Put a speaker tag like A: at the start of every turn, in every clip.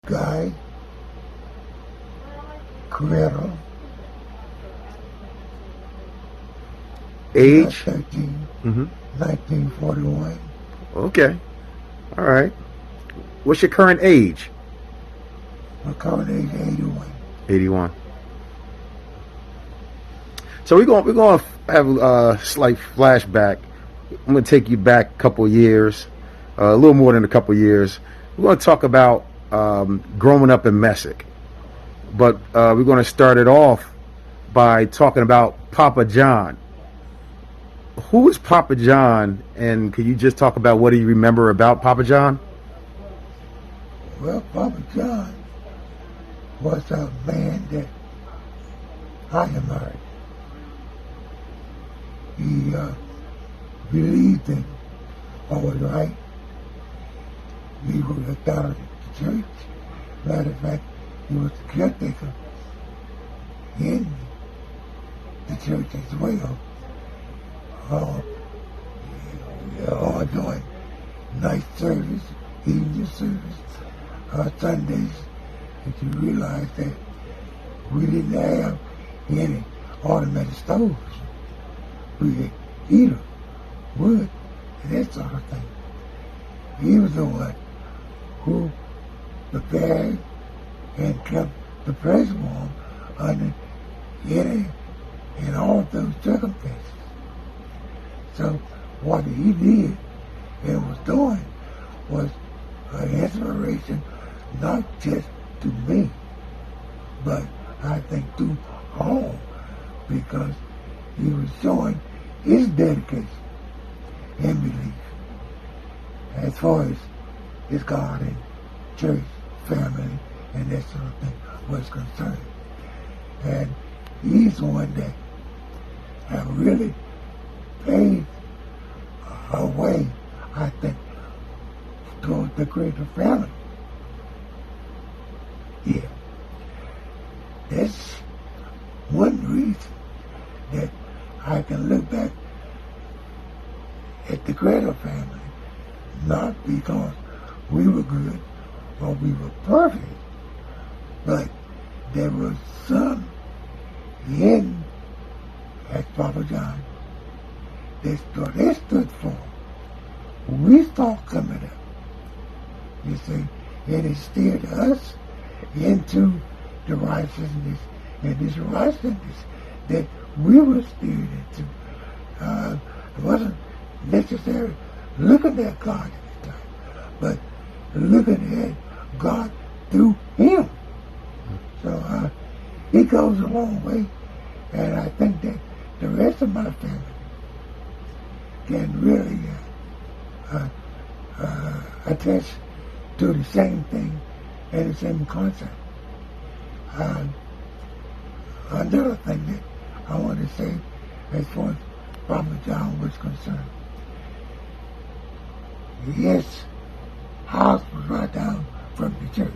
A: guy, Credle,
B: Age?
A: 13, 1941.
B: Okay. All right. What's your current age?
A: My current age, 81.
B: 81. So we're gonna have a slight flashback. I'm gonna take you back a couple years, a little more than a couple years. We're gonna talk about growing up in Messick, but we're gonna start it off by talking about Papa John. Who is Papa John, and could you just talk about what do you remember about Papa John?
A: Well, Papa John was a man that I admired. He believed in what was right. He was a daughter of the church. Matter of fact, he was the caretaker in the church as well. All doing night service, evening service, Sundays, and you realize that we didn't have any automatic stoves. We had heater, wood, and that sort of thing. He was the one who prepared and kept the place warm under any and all of those circumstances. So what he did and was doing was an inspiration not just to me, but I think to all, because he was showing his dedication and belief as far as his God and church, family, and that sort of thing was concerned. And he's the one that have really paved a way, I think, towards the greater family. Yeah. That's one reason that I can look back at the Credle family, not because we were good or we were perfect, but there was some in, as Papa John, they stood for. We saw coming up, you see, and it steered us into the righteousness, and this righteousness that we were steered into. It wasn't necessarily looking at God at the time, but looking at God through Him. So it goes a long way, and I think that the rest of my family can really attest to the same thing and the same concept. Another thing that I want to say as far as Papa John was concerned, his house was right down from the church.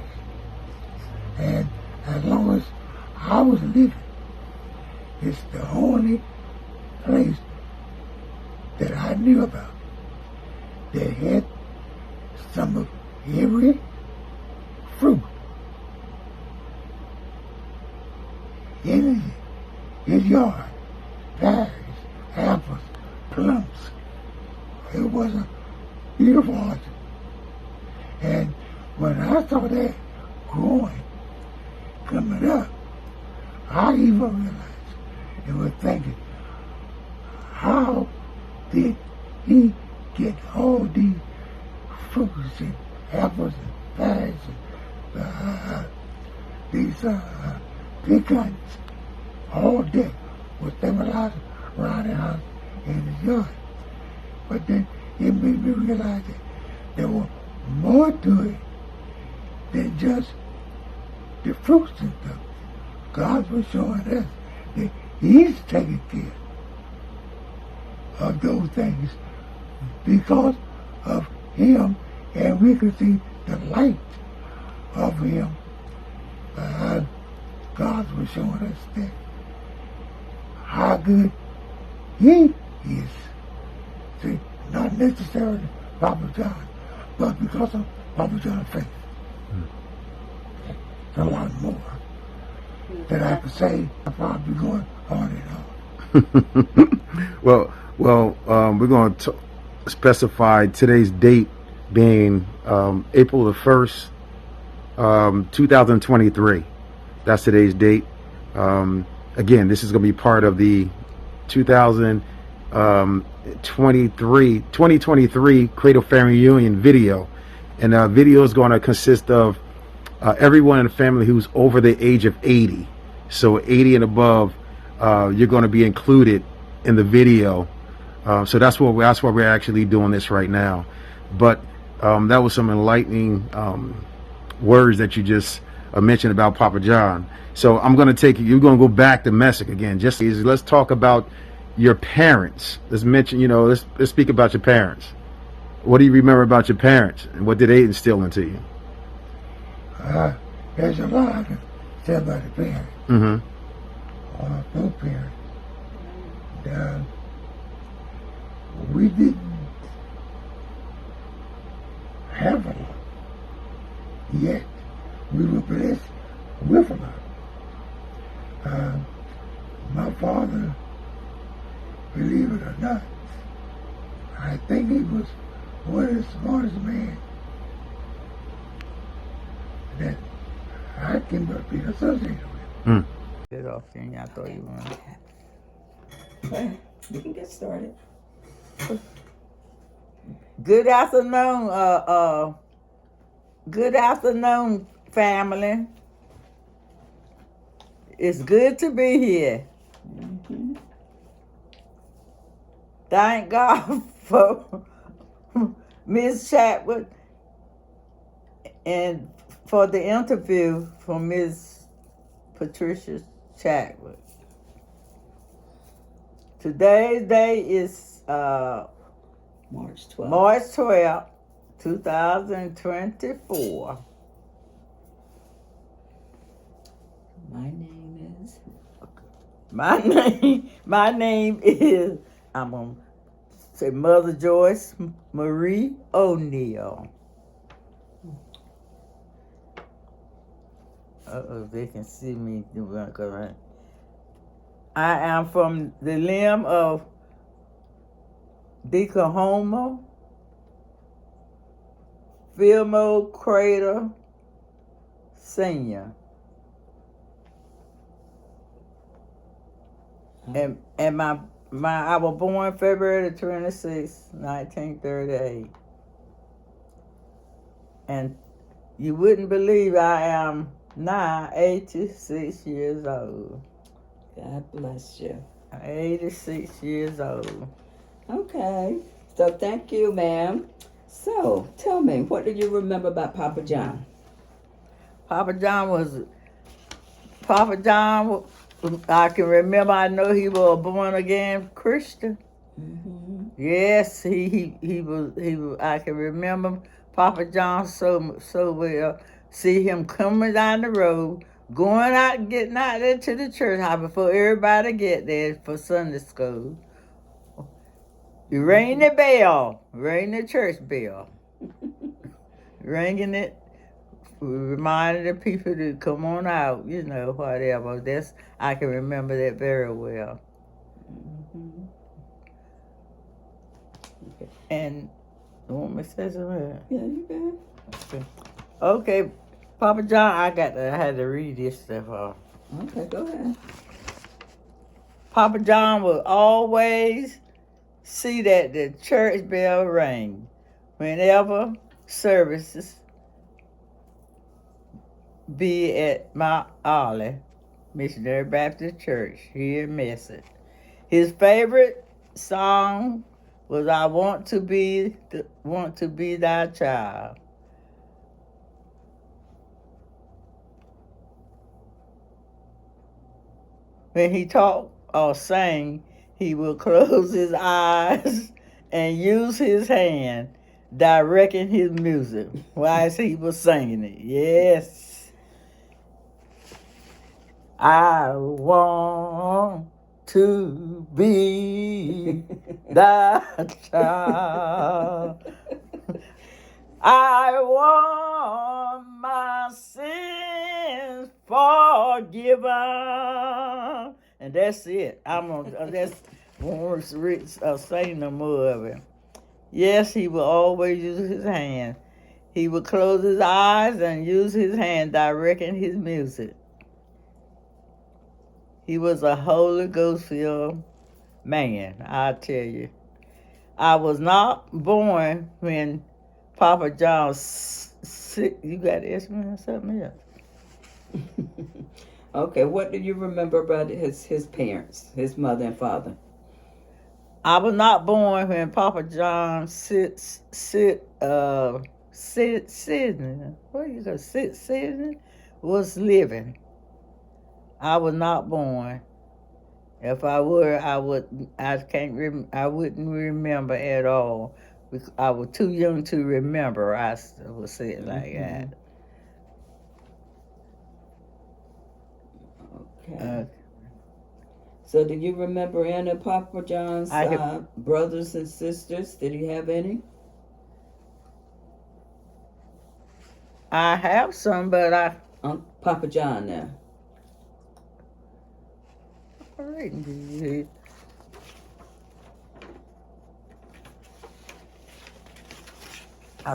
A: And as long as I was living, it's the only place that I knew about that had some of every fruit in his yard. Pears, apples, plums. It was a beautiful orchard. And when I saw that growing, coming up, I even realized and was thinking, how did he get all these fruits and apples and pears and these pecans all day was stabilized around the house in his yard? But then it made me realize that there was more to it than just the fruits and stuff. God was showing us that He's taking care of those things because of Him, and we could see the light of Him. God was showing us that how good He is. See, not necessarily Papa John, but because of Papa John's faith. a lot more that I could say. I'm probably going on and on.
B: well, we're going to specify today's date being April the 1st, 2023. That's today's date. Again, this is going to be part of the 2023 Cradle Family Reunion video. And the video is going to consist of everyone in the family who's over the age of 80. So 80 and above, you're going to be included in the video. So that's why we're actually doing this right now. But that was some enlightening words that you just mentioned about Papa John. So I'm going to take you. You're going to go back to Messick again. Just let's talk about your parents. Let's mention. Let's speak about your parents. What do you remember about your parents, and what did they instill into you?
A: There's a lot to say about the parents.
B: Mm-hmm.
A: Both parents. We didn't have a lot, yet we were blessed with a lot. My father, believe it or not, I think he was one of the smartest men that I can be associated with.
C: Get off thing, I thought you wanted.
D: You can get started.
C: Good afternoon, family. It's good to be here.
D: Mm-hmm.
C: Thank God for Ms. Chatwood and for the interview from Ms. Patricia Chatwood. Today's day is
D: March 12th.
C: March 12th, 2024.
D: My name is.
C: My name is, I'm going to say Mother Joyce Marie O'Neill. They can see me. I am from the limb of Decahoma, Fillmore Cradle Senior. And I was born February 26, 1938. And you wouldn't believe I am now 86 years old.
D: God bless you.
C: 86 years old.
D: Okay. So thank you, ma'am. So tell me, what do you remember about Papa John?
C: Papa John, I can remember, I know he was a born again Christian.
D: Mm-hmm.
C: Yes, he was, I can remember Papa John so well. See him coming down the road, going out, getting out there to the church house before everybody get there for Sunday school. You ring the bell, ring the church bell, ringing it, reminding the people to come on out, whatever. I can remember that very well.
D: Mm-hmm. Okay.
C: And you want me to say something?
D: Yeah, you can.
C: Okay, Papa John, I had to read this stuff off.
D: Okay, go ahead.
C: Papa John would always see that the church bell rang whenever services be at Mount Olive Missionary Baptist Church here in Messick. His favorite song was "I Want to Be Thy Child." When he talked or sang, he would close his eyes and use his hand directing his music while he was singing it. Yes. I want to be thy child. I want my sins forgiven. And that's it. I'm gonna that's won't sing no more of it. Yes, he will always use his hand. He would close his eyes and use his hand directing his music. He was a Holy Ghost filled man, I tell you. I was not born when Papa John you got to ask me something else.
D: Okay, what do you remember about his parents, his mother and father?
C: I was not born when Papa John Sidney was living. I was not born. If I were, I wouldn't remember at all. I was too young to remember. I would say it like that.
D: Okay. So, do you remember any of Papa John's brothers and sisters? Did he have any?
C: I have some, but
D: Papa John now.
C: All right.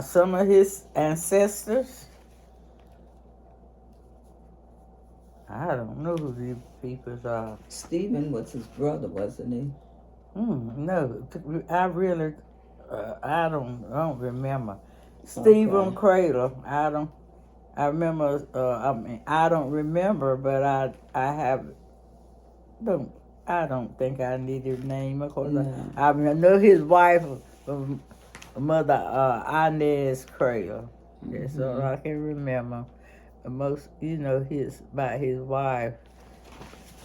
C: Some of his ancestors. I don't know who these people are.
D: Stephen was his brother, wasn't he?
C: No, I really, I don't remember. Stephen Credle, I remember. I don't remember, but I don't think I need his name. Of course, I know his wife, Mother Inez Credle. That's all I can remember. Most, about his wife.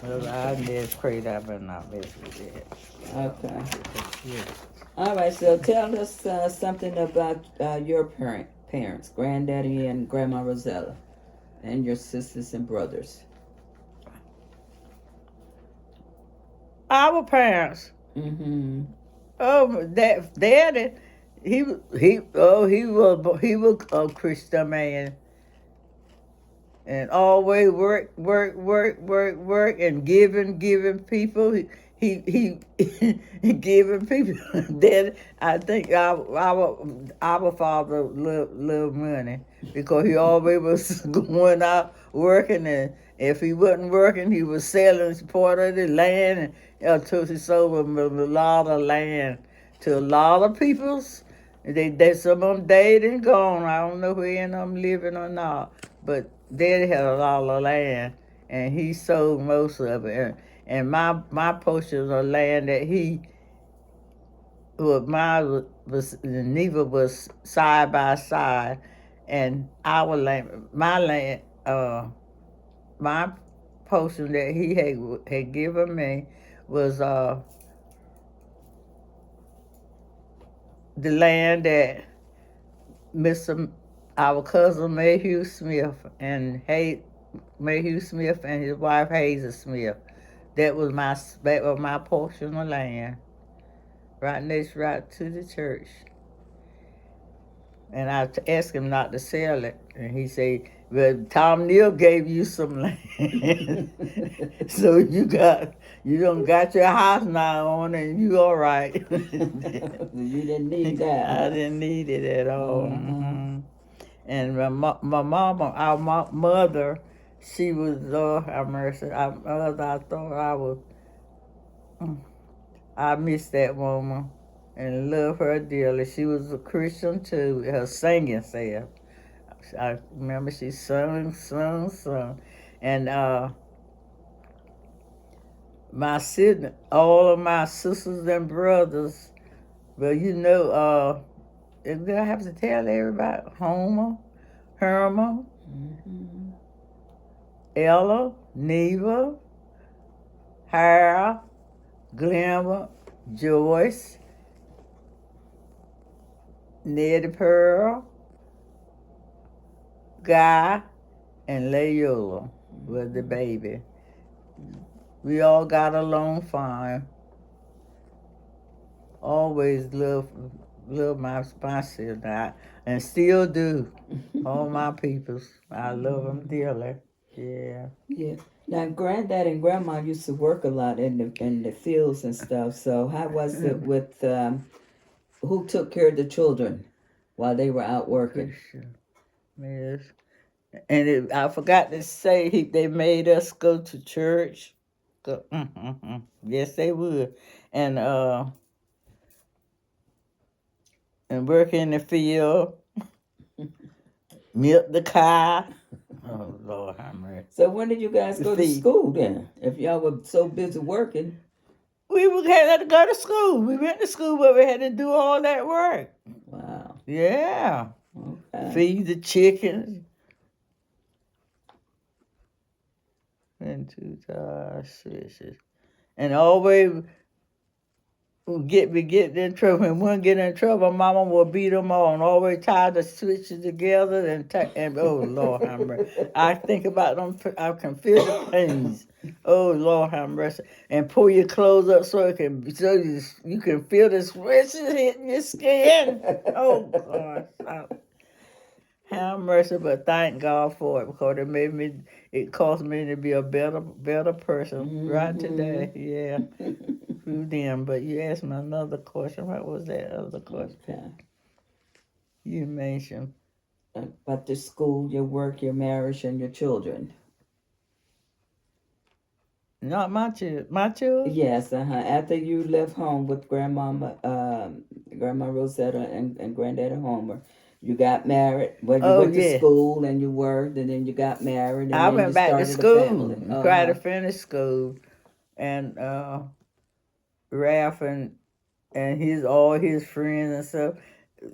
C: Mother Inez Credle. I better not mess with that.
D: Okay. All right. So tell us something about your parents, Granddaddy and Grandma Rosella, and your sisters and brothers.
C: Our parents. Oh, Daddy. He was a Christian man, and always work, and giving people. He giving people. Daddy, I think our father loved money because he always was going out working, and if he wasn't working, he was selling part of the land, and until he sold a lot of land to a lot of peoples. They some of them dead and gone. I don't know where in them living or not, but Daddy had a lot of land, and he sold most of it. And my portion of land that mine was neither was side by side, and our land, my portion that he had given me was the land that our cousin Mayhew Smith and Mayhew Smith and his wife Hazel Smith. That was my portion of land, right to the church. And I asked him not to sell it, and he said, "Well, Tom Neal gave you some land, so you don't got your house now on, and you all right."
D: You didn't need that.
C: I didn't need it at all. And my mama, our mother, she was, Lord have mercy. I thought I miss that woman and love her dearly. She was a Christian too, her singing self. I remember she sung. And all of my sisters and brothers, well, I have to tell everybody, Homer, Herma, Ella, Neva, Harold, Glimmer, Joyce, Nettie Pearl, Guy, and Leola was the baby. We all got along fine. Always loved love my sister, and still do. All my peoples, I love them dearly. Yeah.
D: Yeah. Now, granddad and grandma used to work a lot in the fields and stuff. So, how was it with who took care of the children while they were out working?
C: Christian. Yes. And I forgot to say they made us go to church. Yes, they would, and work in the field, milk the cow. Oh Lord, have mercy.
D: So, when did you guys go to school then? If y'all were so busy working.
C: We had to go to school. We went to school, but we had to do all that work.
D: Wow.
C: Yeah.
D: Okay.
C: Feed the chickens. And 2 and always get in trouble. When one get in trouble, Mama will beat them all and always tie the switches together and oh Lord have mercy. I think about them. I can feel the pains. Oh Lord have mercy. And pull your clothes up so you can feel the switches hitting your skin. Oh gosh. Have mercy, but thank God for it because it caused me to be a better person right today. Yeah, through them. But you asked me another question. What was that other question?
D: Okay.
C: You mentioned
D: about the school, your work, your marriage, and your children.
C: Not my children. My children?
D: Yes, After you left home with Grandma Rosetta and Granddaddy Homer, you got married. Well, you went to school and you worked, and then you got married, and
C: I
D: then
C: went
D: you
C: back to
D: started
C: school
D: a family.
C: and tried to finish school, and Ralph and all his friends and stuff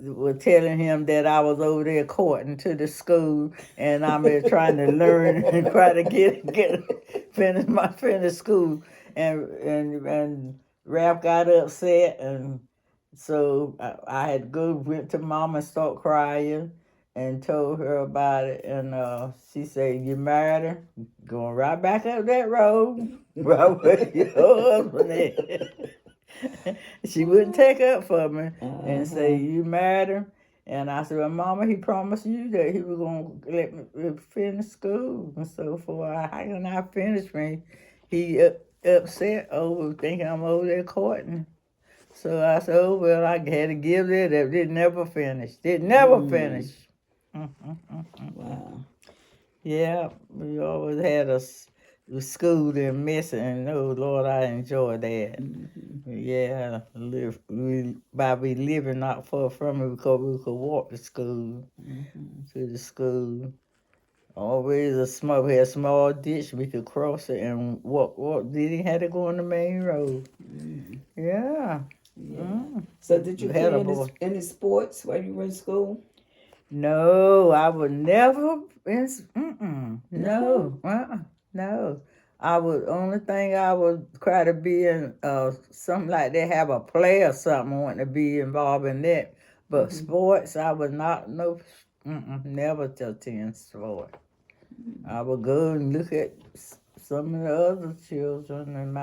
C: were telling him that I was over there courting to the school, and I'm there trying to learn and try to finish school, and Ralph got upset, and so I had went to Mom and start crying, and told her about it, and she said, "You married her, going right back up that road, right where your husband is." She wouldn't take up for me and say, "You married him?" And I said, "Well, Mama, he promised you that he was going to let me finish school and so forth. How can I finish me?" He upset over thinking I'm over there courting. So I said, "Oh, well, I had to give it up. It never finished. It never finished."
D: Wow.
C: Yeah, we always had us school and missing, and oh Lord, I enjoy that. Yeah, by living not far from it because we could walk to school, to the school. Always we had a small ditch, we could cross it and walk. Didn't have to go on the main road. Yeah.
D: So did you play any sports while you were in school?
C: No, I would never. No. No. I would only thing I would try to be in something like they have a play or something. I want to be involved in that. But sports, I would not. No. Never to attend sport. I would go and look at some of the other children and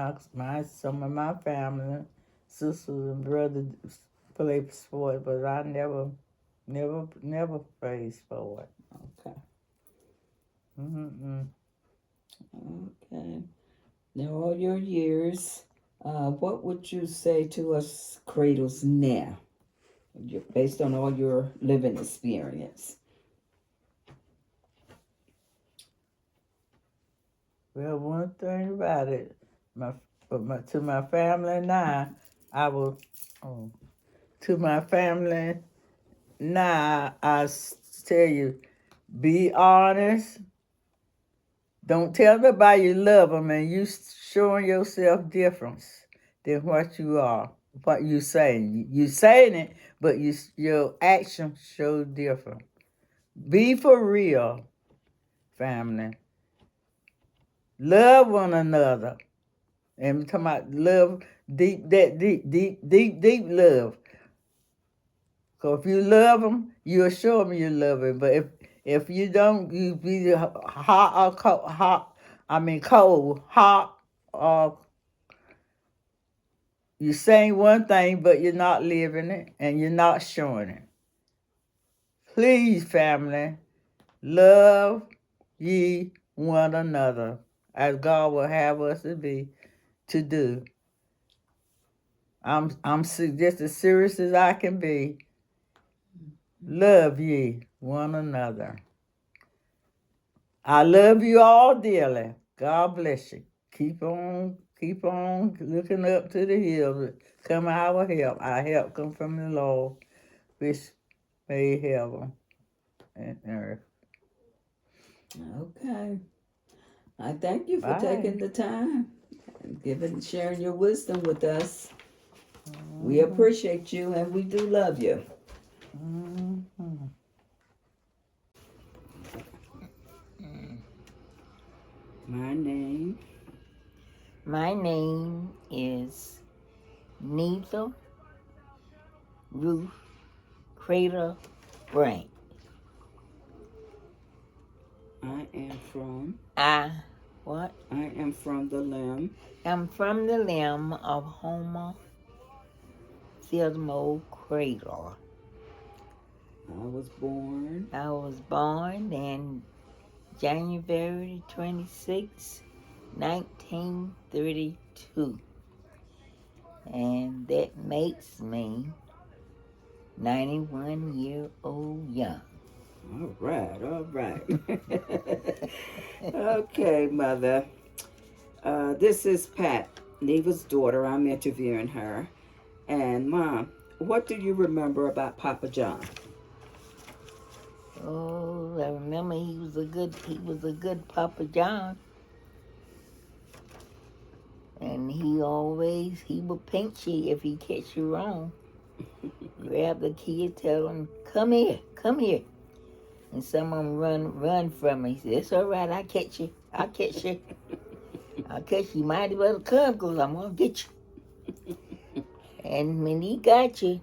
C: some of my family, sisters and brothers play sport, but I never played sport.
D: Okay.
C: Mm-mm.
D: Okay. Now, all your years, what would you say to us cradles now, based on all your living experience?
C: Well, one thing about it, to my family now, to my family now, tell you, be honest. Don't tell nobody you love them, and you showing yourself difference than what you are, what you saying. You saying it, but your actions show different. Be for real, family. Love one another. And we're talking about love, deep love. Because if you love them, you'll show them you love them. But if you don't, you be hot or cold, hot, or You're saying one thing, but you're not living it and you're not showing it. Please, family, love ye one another as God will have us to do. I'm just as serious as I can be. Love ye one another. I love you all dearly. God bless you. Keep on looking up to the hills. Come our help. Our help come from the Lord, which made heaven and earth.
D: Okay. I thank you for taking
C: Bye.
D: the time and sharing your wisdom with us. We appreciate you and we do love you.
C: Mm-hmm.
D: My name is Neva Ruth Cradle Brand. I am from the limb. I'm from the limb of Homer Thelmo Cradle. I was born in January 26, 1932. And that makes me 91-year-old young. All right. Okay, Mother. This is Pat, Neva's daughter. I'm interviewing her. And Mom, what do you remember about Papa John? Oh, I remember he was a good Papa John. And he would pinch you if he catch you wrong. Grab the kid, tell him, come here. And some of them run from him. He said, it's all right, I'll catch you. You might as well come because I'm going to get you. And when he got you,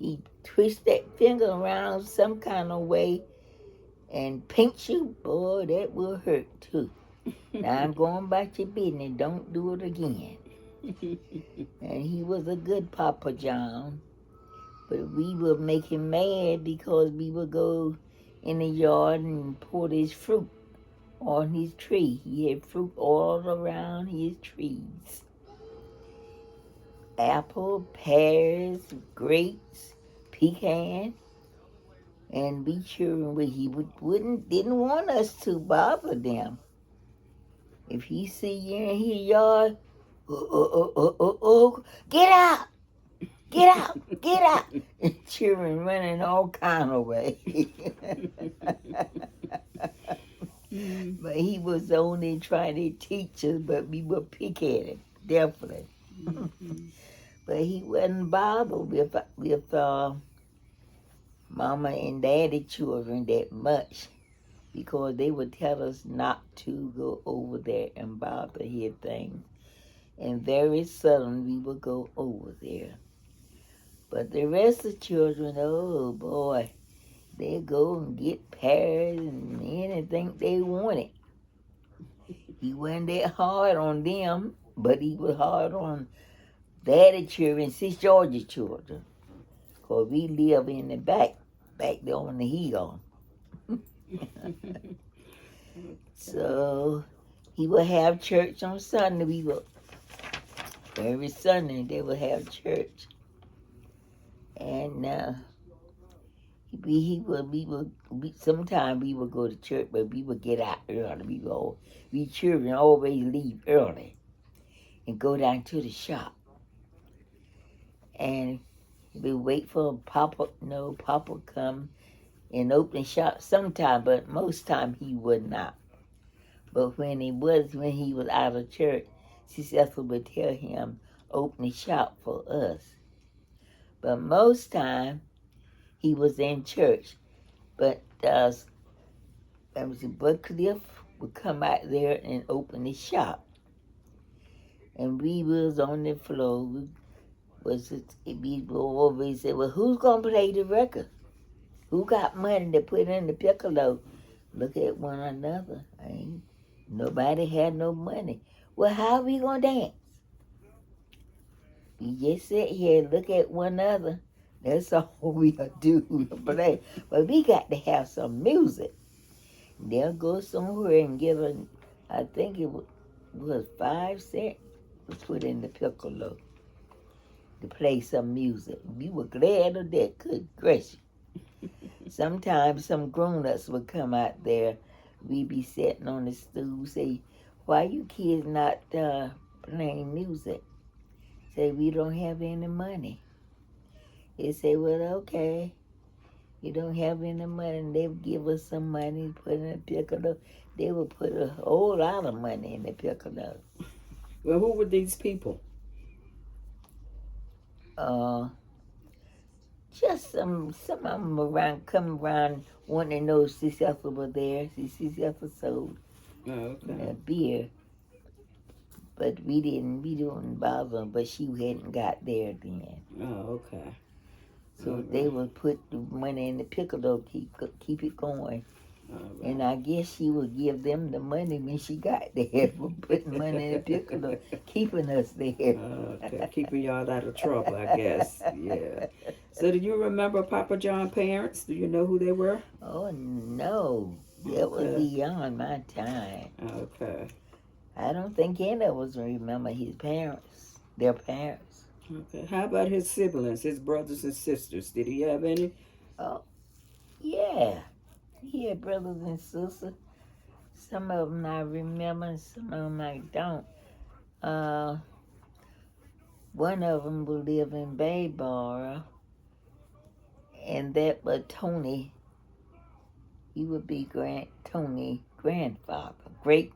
D: he twist that finger around some kind of way and pinch you. Boy, that will hurt too. Now I'm going about your business. Don't do it again. And he was a good Papa John. But we would make him mad because we would go in the yard and pull his fruit on his tree. He had fruit all around his trees. Apple, pears, grapes, pecan, and we children, he didn't want us to bother them. If he see you in his yard, get out! And children running all kind of way. But he was only trying to teach us, but we were pick at him, definitely. But he wasn't bothered with Mama and Daddy children that much because they would tell us not to go over there and bother his things. And very seldom we would go over there. But the rest of the children, oh boy, they go and get pears and anything they wanted. He wasn't that hard on them, but he was hard on Daddy children, Sis Georgia children. Because we live in the back there on the hill. So he would have church on Sunday. Every Sunday they would have church. And sometimes we would go to church, but we would get out early. We children always leave early and go down to the shop. And we wait for Papa come and open the shop sometime, but most time he would not. But when he was out of church, Sister Ethel would tell him, open the shop for us. But most time he was in church. But Bud Cliff would come out there and open the shop. And we was on the floor. We always say, well, who's going to play the record? Who got money to put in the piccolo? Look at one another. Nobody had no money. Well, how are we going to dance?
E: We just sit here and look at one another. That's all we'll do. Play. But we got to have some music. They'll go somewhere and get I think it was 5 cents was put in the piccolo to play some music. We were glad of that. Good gracious. Sometimes some grown-ups would come out there. We'd be sitting on the stool, say, why you kids not playing music? Say, we don't have any money. They say, well, okay. You don't have any money. And they would give us some money, put in the piccolo. They would put a whole lot of money in the piccolo.
D: Well, who were these people?
E: Just some of them around, come around wanting to know si Cecil was there. Si Cecil sold beer. But we didn't bother them, but she hadn't got there then.
D: Oh, okay.
E: So they would put the money in the piccolo, keep it going. Right. And I guess she would give them the money when she got there for putting money in the piccolo, keeping us there.
D: Okay, keeping y'all out of trouble, I guess. Yeah. So do you remember Papa John's parents? Do you know who they were?
E: Oh, no. That was beyond my time.
D: Okay.
E: I don't think any of us remember his parents, their parents.
D: Okay. How about his siblings, his brothers and sisters? Did he have any?
E: Oh, yeah. He had brothers and sisters. Some of them I remember, and some of them I don't. One of them would live in Bayboro, and that was Tony. He would be Tony grandfather, great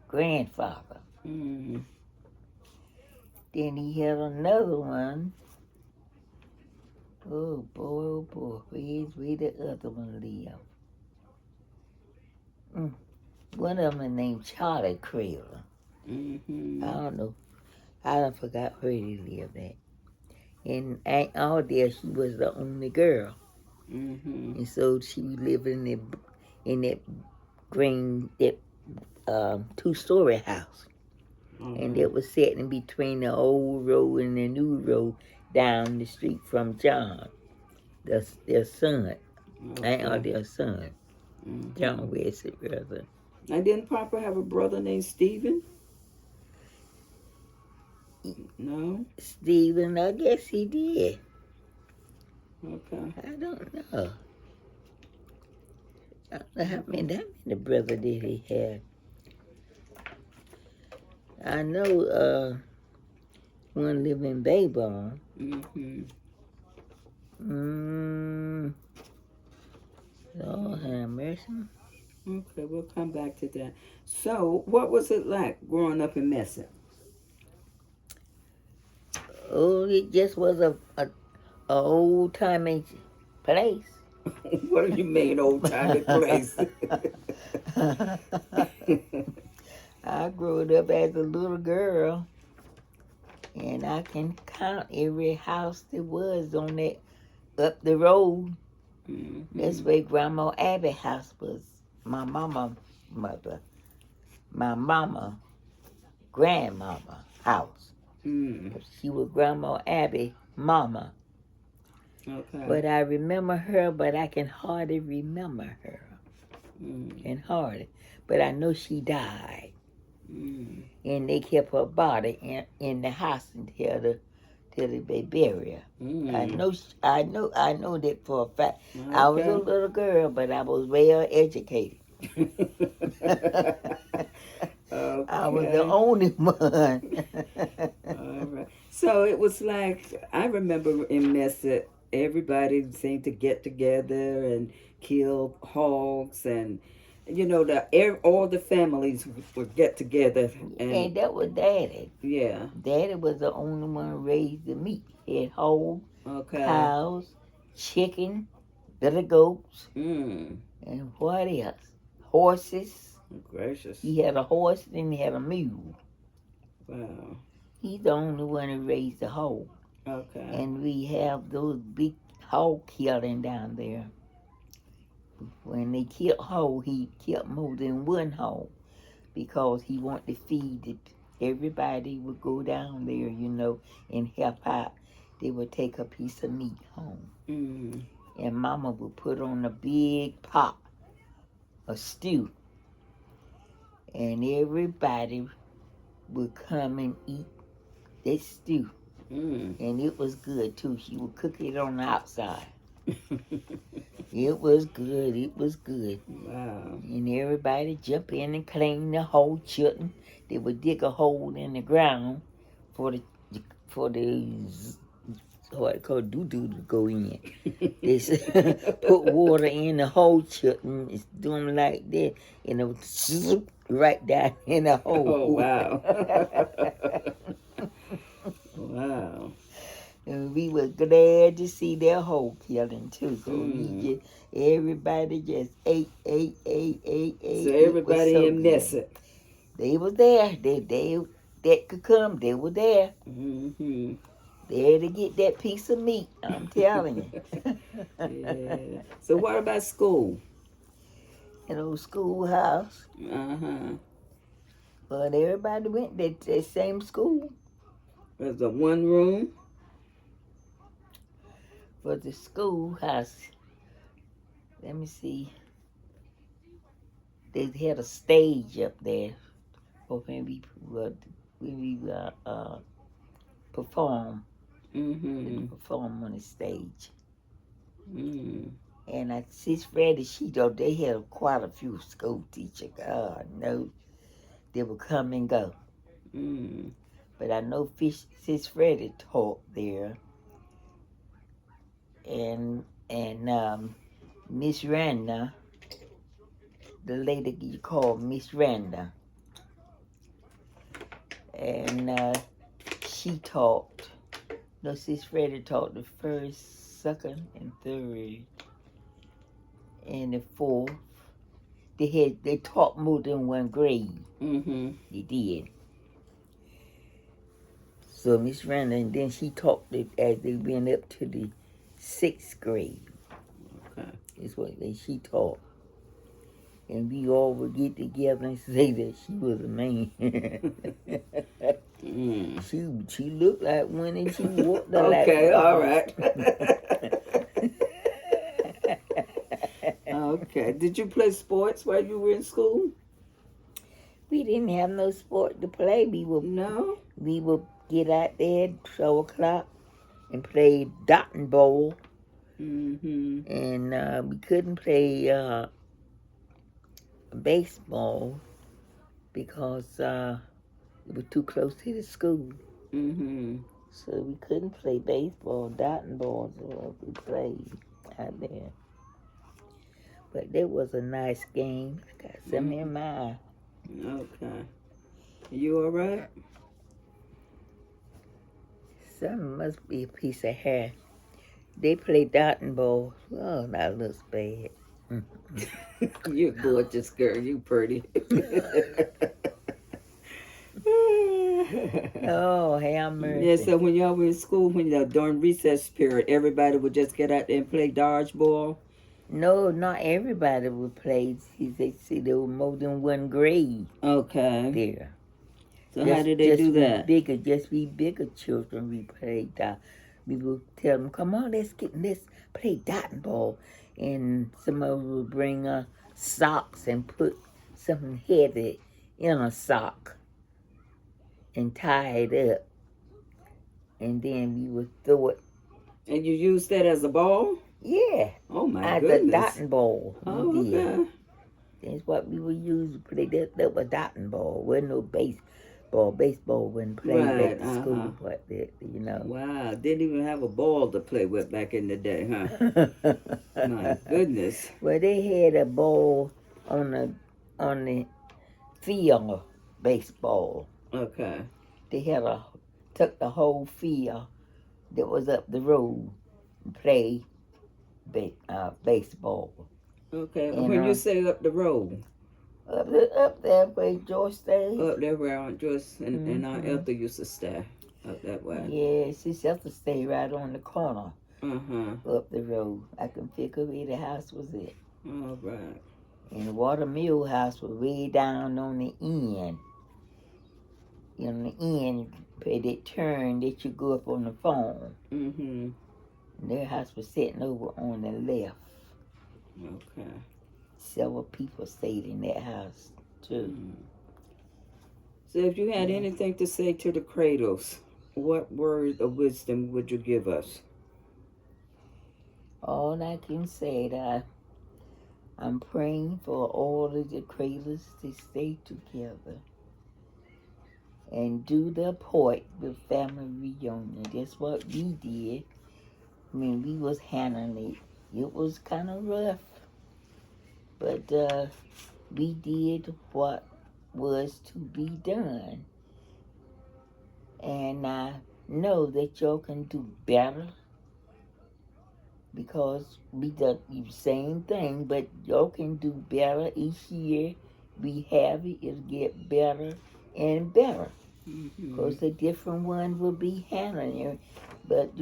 E: grandfather.
D: Mm-hmm.
E: Then he had another one. Oh boy, where the other one live? One of them named Charlie Credle.
D: Mm-hmm.
E: I don't know. I done forgot where he lived at. And Aunt Aldia, she was the only girl.
D: Mm-hmm.
E: And so she was living in that green, two-story house. Mm-hmm. And it was set in between the old road and the new road down the street from John, their son.
D: Okay.
E: Aunt Aldia's son.
D: Mm-hmm.
E: John Wesley, brother.
D: And didn't Papa have a brother named Stephen? No?
E: Stephen, I guess he did.
D: Okay.
E: I don't know. I don't know how many brother did he have. I know one lived in Bayboro.
D: Mm-hmm.
E: Lord have mercy.
D: Okay, we'll come back to that. So, what was it like growing up in Mesa?
E: Oh, it just was a old-timey place.
D: What do you mean, old-timey place?
E: I grew up as a little girl, and I can count every house there was on that up the road. Mm-hmm. That's where Grandma Abby's house was. My mama, grandmama house. Mm. She was Grandma Abby's mama. Okay. But I remember her, but I can hardly remember her. And hardly. But I know she died. And they kept her body in the house until they buried her. I know that for a fact. Okay. I was a little girl, but I was well educated. Okay. I was the only one.
D: All right. So it was like, I remember in Mesa, everybody seemed to get together and kill hogs, and all the families would get together.
E: And that was Daddy.
D: Yeah.
E: Daddy was the only one who raised the meat. He had hogs, cows, chicken, little goats, and what else? Horses.
D: Gracious.
E: He had a horse, then he had a mule.
D: Wow.
E: He's the only one who raised the hog.
D: Okay.
E: And we have those big hog killing down there. When they killed hog, he killed more than one hog because he wanted to feed everybody would go down there, you know, and help out. They would take a piece of meat home.
D: Mm.
E: And Mama would put on a big pot of stew. And everybody would come and eat that stew.
D: Mm.
E: And it was good, too. She would cook it on the outside. It was good. It was good.
D: Wow.
E: And everybody jump in and clean the whole chicken. They would dig a hole in the ground for the what it called doo-doo to go in. They put water in the whole chicken. It's doing like that, and it would zoop right down in the hole.
D: Oh, wow. Wow.
E: And we were glad to see their whole killing too. So everybody just ate.
D: So everybody
E: so
D: in Nesset.
E: They was there. They that could come. They were there.
D: Mm-hmm.
E: There to get that piece of meat. I'm telling you.
D: Yeah. So what about school?
E: An old schoolhouse.
D: Uh-huh.
E: But everybody went to that same school.
D: There's a one room.
E: For the schoolhouse, let me see. They had a stage up there for when we perform.
D: Mm-hmm.
E: Perform on the stage.
D: Mm.
E: And Sis Freddie, they had quite a few school teachers. God knows they would come and go.
D: Mm.
E: But I know Sis Freddie taught there. And Miss Randa, the lady you call Miss Randa, and she taught. No, Sis Freddie taught the first, second, and third, and the fourth. They taught more than one grade.
D: Mm-hmm.
E: They did. So Miss Randa, and then she taught it as they went up to the 6th grade.
D: Okay.
E: Is what she taught. And we all would get together and say that she was a man. She looked like one and she walked like one.
D: Okay, all right. Okay. Did you play sports while you were in school?
E: We didn't have no sport to play. We would get out there at 12 o'clock and play dot and bowl.
D: Mm-hmm.
E: And we couldn't play baseball because it was too close to the school.
D: Mm-hmm.
E: So we couldn't play baseball, dot and balls, or we played out there. But that was a nice game. I got some in my eye.
D: Okay. You all right?
E: Something must be a piece of hair. They play dot and ball. Oh, that looks bad.
D: You're a gorgeous girl. You pretty.
E: Oh, have mercy.
D: Yeah, so when y'all were in school, during recess period, everybody would just get out there and play dodgeball?
E: No, not everybody would play. See, there were more than one grade there.
D: So how did they do that?
E: Just we bigger children, we played dot. We would tell them, come on, let's play dot and ball. And some of them would bring socks and put something heavy in a sock and tie it up. And then we would throw it.
D: And you used that as a ball?
E: Yeah.
D: Oh, my
E: goodness. As a dot and ball.
D: Oh, okay.
E: That's what we would use to play. That was dot and ball. Wasn't no baseball. Baseball wasn't played at the school like that, you know.
D: Wow. Didn't even have a ball to play with back in the day, huh? My goodness.
E: Well, they had a ball on the field, baseball.
D: Okay.
E: They had took the whole field that was up the road and play baseball.
D: Okay. And when you say up the road?
E: Up there where George stayed.
D: Up there where Aunt Joyce and Aunt Ethel used to stay. Up that way.
E: Yeah, she used to stay right on the corner.
D: Uh-huh.
E: Up the road. I can figure where the house was at.
D: All right. And
E: the Watermill house was way down on the end. in the end, pay that turn that you go up on the phone.
D: Mm-hmm.
E: Their house was sitting over on the left.
D: Okay.
E: Several people stayed in that house too.
D: So if you had anything to say to the Cradles, what word of wisdom would you give us?
E: All I can say that I'm praying for all of the Cradles to stay together and do their part with family reunion. That's what we did. I mean, we was handling it. It was kind of rough, but we did what was to be done. And I know that y'all can do better because we done the same thing, but y'all can do better each year. We have it, it'll get better and better. Because the different one will be handling it. But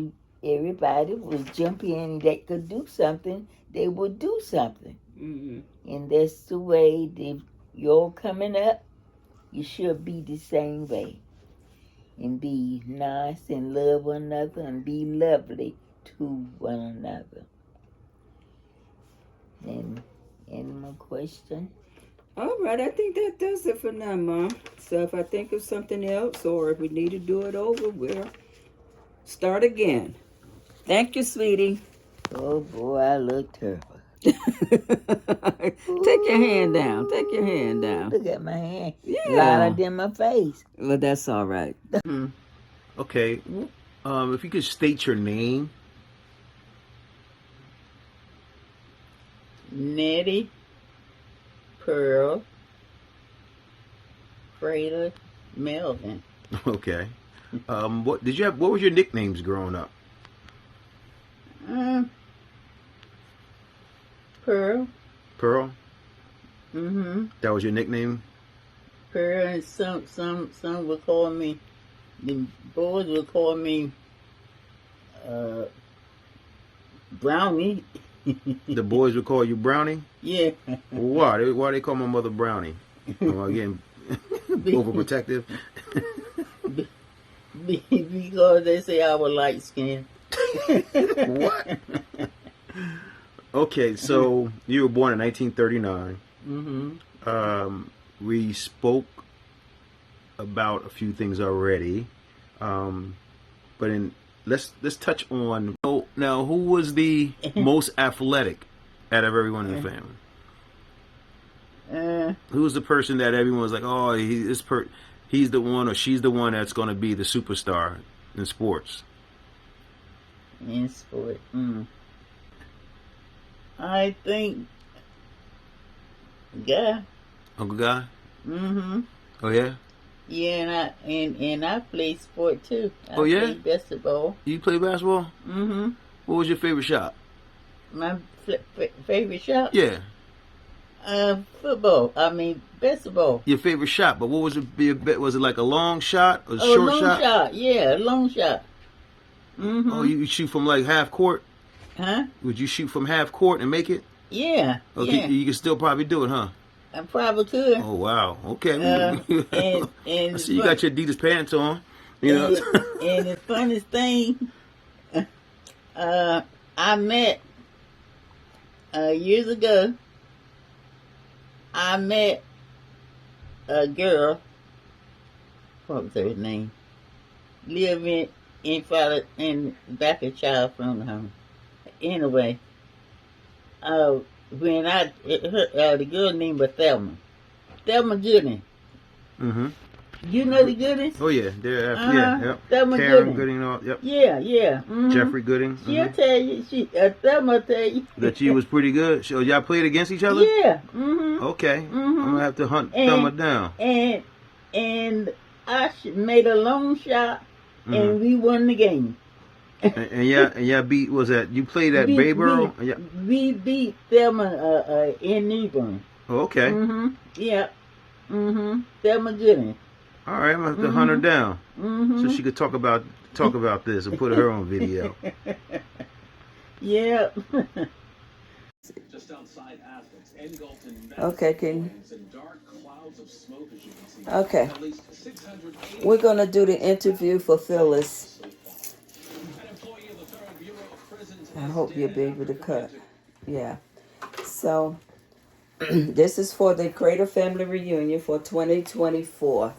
E: everybody will jump in that could do something, they will do something. And that's the way you're coming up, you should be the same way. And be nice and love one another and be lovely to one another. And any more question?
D: All right, I think that does it for now, Mom. So if I think of something else or if we need to do it over, we'll start again. Thank you, sweetie.
E: Oh boy, I look terrible.
D: Take your hand down. Take your hand down.
E: Look at my hand.
D: Yeah.
E: Louder than my face.
D: Well, that's all right.
B: Okay. If you could state your name.
E: Nettie, Pearl, Freda, Melvin.
B: Okay. What did you have? What was your nicknames growing up?
E: Pearl.
B: Pearl.
E: Mm-hmm.
B: That was your nickname.
E: Pearl, and some would call me. The boys would call me Brownie.
B: The boys would call you Brownie.
E: Yeah.
B: Why? Why they call my mother Brownie? Again, overprotective.
E: Because they say I was light skinned.
B: What? Okay, so you were born in 1939.
E: Mm-hmm.
B: We spoke about a few things already, but let's touch on. Now, who was the most athletic out of everyone in the family? Who was the person that everyone was like, oh, he's the one or she's the one that's going to be the superstar in sports?
E: In sport, I think Guy.
B: Uncle Guy?
E: Mm-hmm.
B: Oh yeah.
E: Yeah, and I played sport too. I played basketball.
B: You play basketball?
E: Mm-hmm.
B: What was your favorite shot?
E: My favorite shot?
B: Yeah.
E: Football. I mean basketball.
B: Your favorite shot, but what was it? Was it like a long shot or a
E: short
B: short
E: long shot? Yeah, a long shot. Mm-hmm.
B: Oh, you shoot from like half court?
E: Huh?
B: Would you shoot from half court and make it?
E: Yeah.
B: Okay,
E: yeah.
B: you can still probably do it, huh?
E: I probably could.
B: Oh wow. Okay.
E: And
B: I see you got your Adidas pants on. You know.
E: And the funniest thing, I met years ago. I met a girl. What was her name? Living in back of child from home. Anyway, when the girl named was Thelma Gooding.
B: Mm-hmm.
E: You know the Goodings?
B: Oh yeah, they're yeah, yep.
E: Thelma
B: Karen
E: Gooding.
B: Gooding, all, yep.
E: Yeah. Mm-hmm.
B: Jeffrey Gooding.
E: She'll tell you. Thelma tell you
B: that she was pretty good. So y'all played against each other?
E: Yeah. Mm-hmm.
B: Okay.
E: Mm-hmm.
B: I'm gonna have to hunt Thelma down.
E: And I made a long shot, and we won the game.
B: and y'all beat, was that, you played at Bayboro?
E: We beat Thelma in Newburn.
B: Oh, okay.
E: Mm-hmm. Yeah. Mm-hmm. Thelma Gooding.
B: All right, I'm gonna have to hunt her down.
E: Mm-hmm.
B: So she could talk about this and put her on video.
E: Yeah.
F: Just outside Athens, engulfed in
D: Okay,
F: massive
D: can
F: flames and dark clouds of smoke, as you can see.
D: okay.
F: At least 680
D: We're gonna do the interview for Phyllis.
F: so far. An employee of the Federal Bureau of Prisons
D: I
F: is
D: hope you'll
F: dead
D: be able
F: after
D: to cut.
F: committing
D: Yeah. So this is for the Cradle Family Reunion for 2024.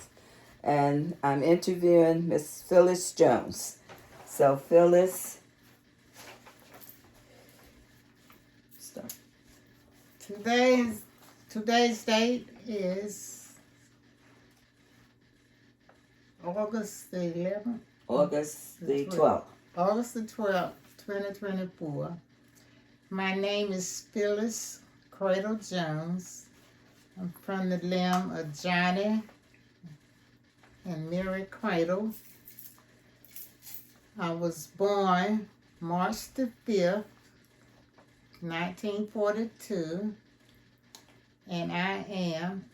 D: And I'm interviewing Miss Phyllis Jones. So Phyllis, start.
G: Today's date is August the 11th.
D: August the 12th.
G: August the 12th, 2024. My name is Phyllis Credle Jones. I'm from the limb of Johnny and Mary Credle. I was born March the 5th, 1942, and I am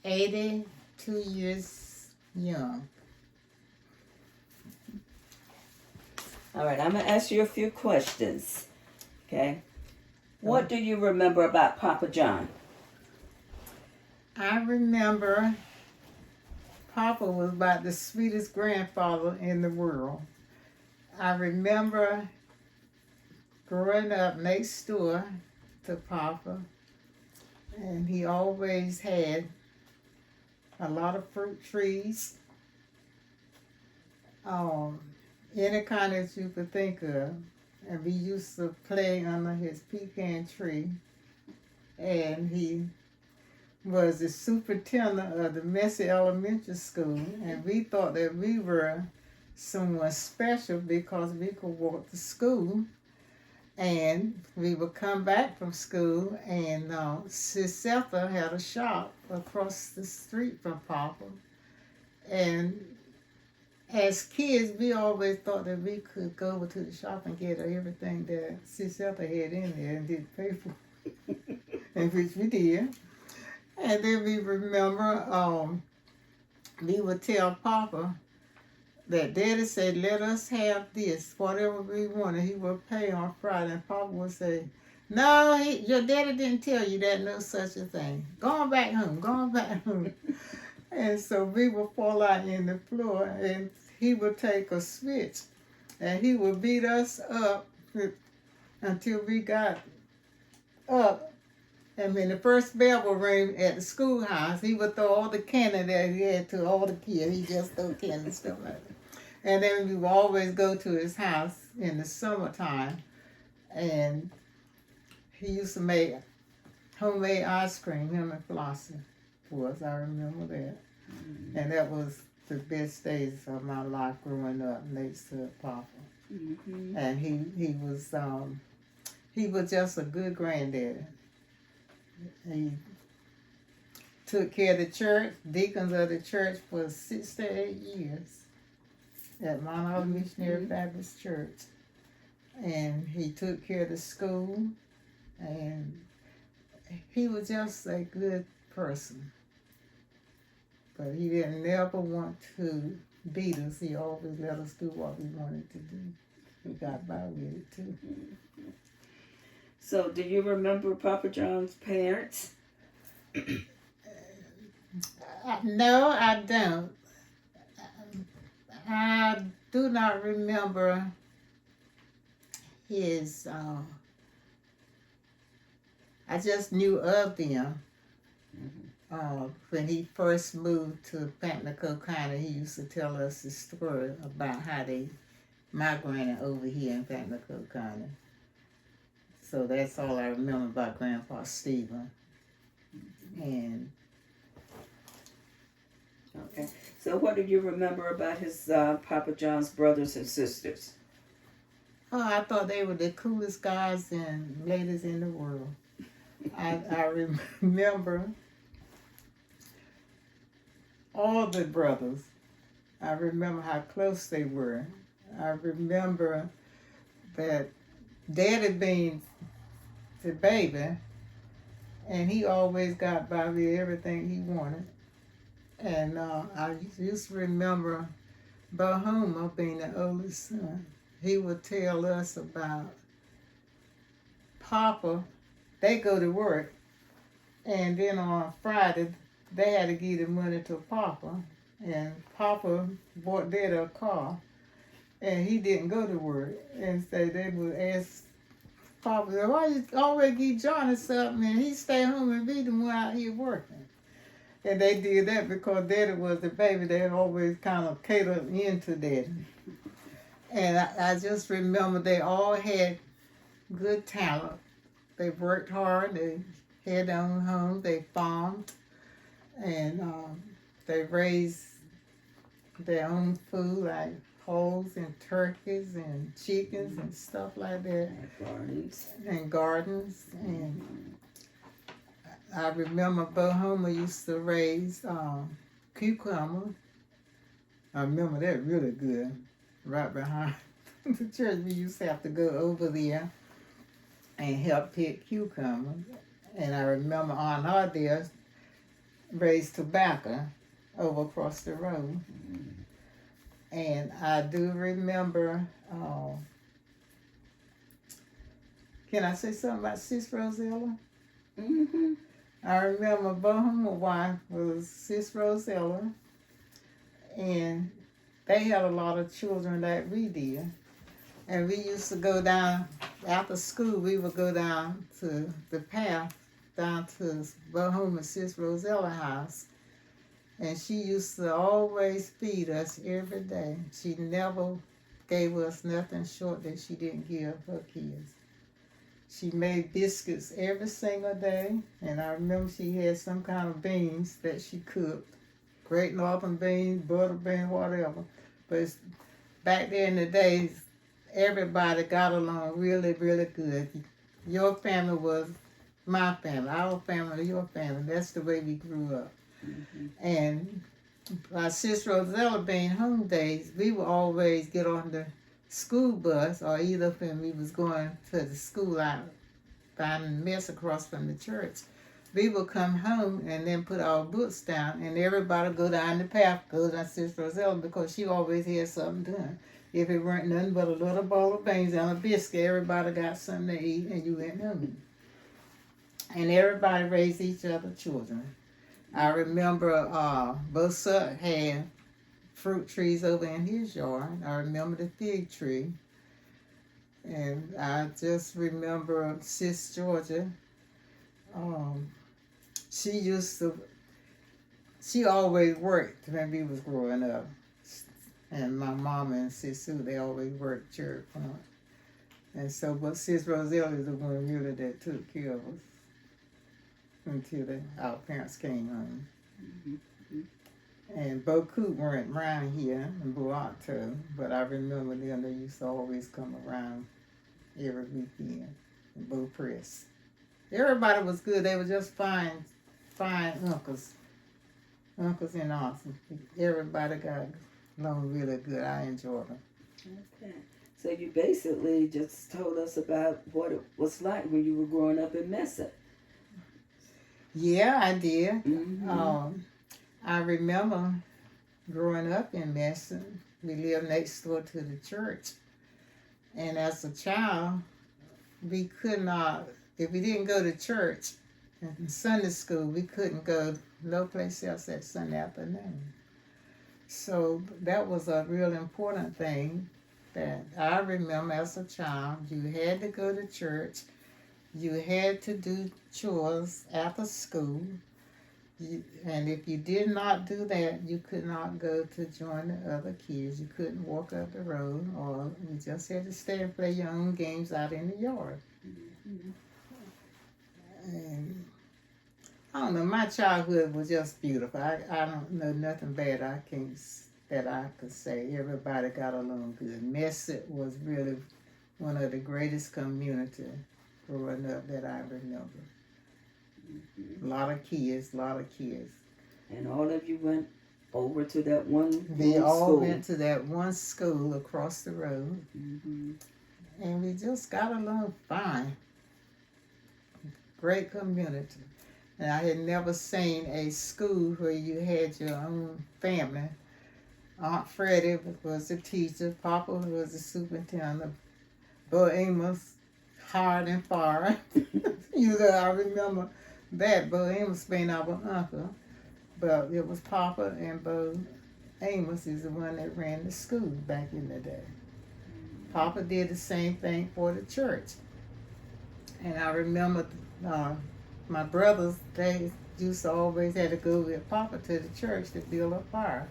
G: 82 years young.
D: All right, I'm going to ask you a few questions. Okay. What do you remember about Papa John?
G: I remember Papa was about the sweetest grandfather in the world. I remember growing up next door to Papa, and he always had a lot of fruit trees, any kind that you could think of. And we used to play under his pecan tree, and he was the superintendent of the Messi Elementary School, and we thought that we were someone special because we could walk to school, and we would come back from school, and Sister had a shop across the street from Papa, and as kids, we always thought that we could go over to the shop and get everything that Sister had in there and didn't pay for, and which we did. And then we remember we would tell Papa that Daddy said, let us have this, whatever we wanted, he would pay on Friday. And Papa would say, no, your daddy didn't tell you that, no such a thing. Going back home. And so we would fall out in the floor, and he would take a switch, and he would beat us up until we got up. And when the first bell would ring at the schoolhouse, he would throw all the candy that he had to all the kids. He just threw candy and stuff like that. And then we would always go to his house in the summertime, and he used to make homemade ice cream, him and Flossie, for us. I remember that. Mm-hmm. And that was the best days of my life growing up next to Papa. Mm-hmm. And he was just a good granddaddy. He took care of the church, deacons of the church for 6 to 8 years at Mount Olive Missionary Baptist Church. And he took care of the school, and he was just a good person. But he didn't never want to beat us. He always let us do what we wanted to do. We got by with it too.
D: So, do you remember Papa John's parents?
G: No, I don't. I do not remember his, I just knew of them. When he first moved to Pantlico County, he used to tell us the story about how they migrated over here in Pantlico County. So that's all I remember about Grandpa Stephen. And
D: okay. So what do you remember about his Papa John's brothers and sisters?
G: oh, I thought they were the coolest guys and ladies in the world. I remember all the brothers. I remember how close they were. I remember that Daddy being the baby, and he always got by with everything he wanted. And I used to remember Bahoma being the oldest son. He would tell us about Papa they go to work, and then on Friday they had to give the money to Papa, and Papa bought Dad a car, and he didn't go to work, and so they would ask Papa, why you always give Johnny something and he stay home and be the one out here working? And they did that because Daddy was the baby. They always kind of catered into Daddy. And I just remember they all had good talent. They worked hard. They had their own home. They farmed. And they raised their own food, like hogs and turkeys and chickens and stuff like that.
D: Gardens.
G: And gardens. And I remember Bo Homer used to raise cucumber. I remember that really good. Right behind the church, we used to have to go over there and help pick cucumbers. And I remember Aunt Ardell raised tobacco over across the road. And I do remember, can I say something about Sis Rosella?
D: Mm-hmm.
G: I remember Bohem's wife was Sis Rosella, and they had a lot of children like we did. And we used to go down, after school, we would go down to the path, down to Bohem and Sis Rosella house. And she used to always feed us every day. She never gave us nothing short that she didn't give her kids. She made biscuits every single day, and I remember she had some kind of beans that she cooked. Great Northern beans, butter beans, whatever. But back there in the days, everybody got along really, really good. Your family was my family, our family, your family. That's the way we grew up.
D: Mm-hmm.
G: And our Sis Rosella being home days, we would always get on the school bus, or either when we was going to the school out finding mess across from the church, we would come home and then put our books down, and everybody go down the path, go down Sis Rosella, because she always had something done. If it weren't nothing but a little bowl of beans and a biscuit, everybody got something to eat, and you went home. And everybody raised each other's children. I remember both sons had fruit trees over in his yard. I remember the fig tree. And I just remember Sis Georgia. She always worked when we was growing up. And my mama and Sis Sue, they always worked church. And so, but Sis Roselle is the one really that took care of us until our parents came home.
D: Mm-hmm.
G: And Bo Coop weren't around here in Buato, but I remember them, they used to always come around every weekend in Bo Press. Everybody was good. They were just fine uncles and aunts. Everybody got along really good. I enjoyed them.
D: Okay. So you basically just told us about what it was like when you were growing up in Mesa.
G: Yeah, I did.
D: Mm-hmm.
G: I remember growing up in Mesa. We lived next door to the church. And as a child, we could not, if we didn't go to church in Sunday school, we couldn't go no place else that Sunday afternoon. So that was a real important thing that I remember as a child. You had to go to church. You had to do chores after school. And if you did not do that, you could not go to join the other kids. You couldn't walk up the road, or you just had to stay and play your own games out in the yard.
D: Mm-hmm.
G: And I don't know, my childhood was just beautiful. I don't know nothing bad that I could say. Everybody got along good. Mesa was really one of the greatest communities growing up that I remember.
D: Mm-hmm.
G: A lot of kids.
D: And all of you went over to that one
G: They all
D: school.
G: went to that one school across the road.
D: Mm-hmm.
G: And we just got along fine. Great community. And I had never seen a school where you had your own family. Aunt Freddie was the teacher. Papa was the superintendent. Bo Amos hard and far. I remember that. Bo Amos being our uncle, but it was Papa and Bo Amos is the one that ran the school back in the day. Papa did the same thing for the church, and I remember uh, my brothers, they used to always had to go with Papa to the church to build a fire.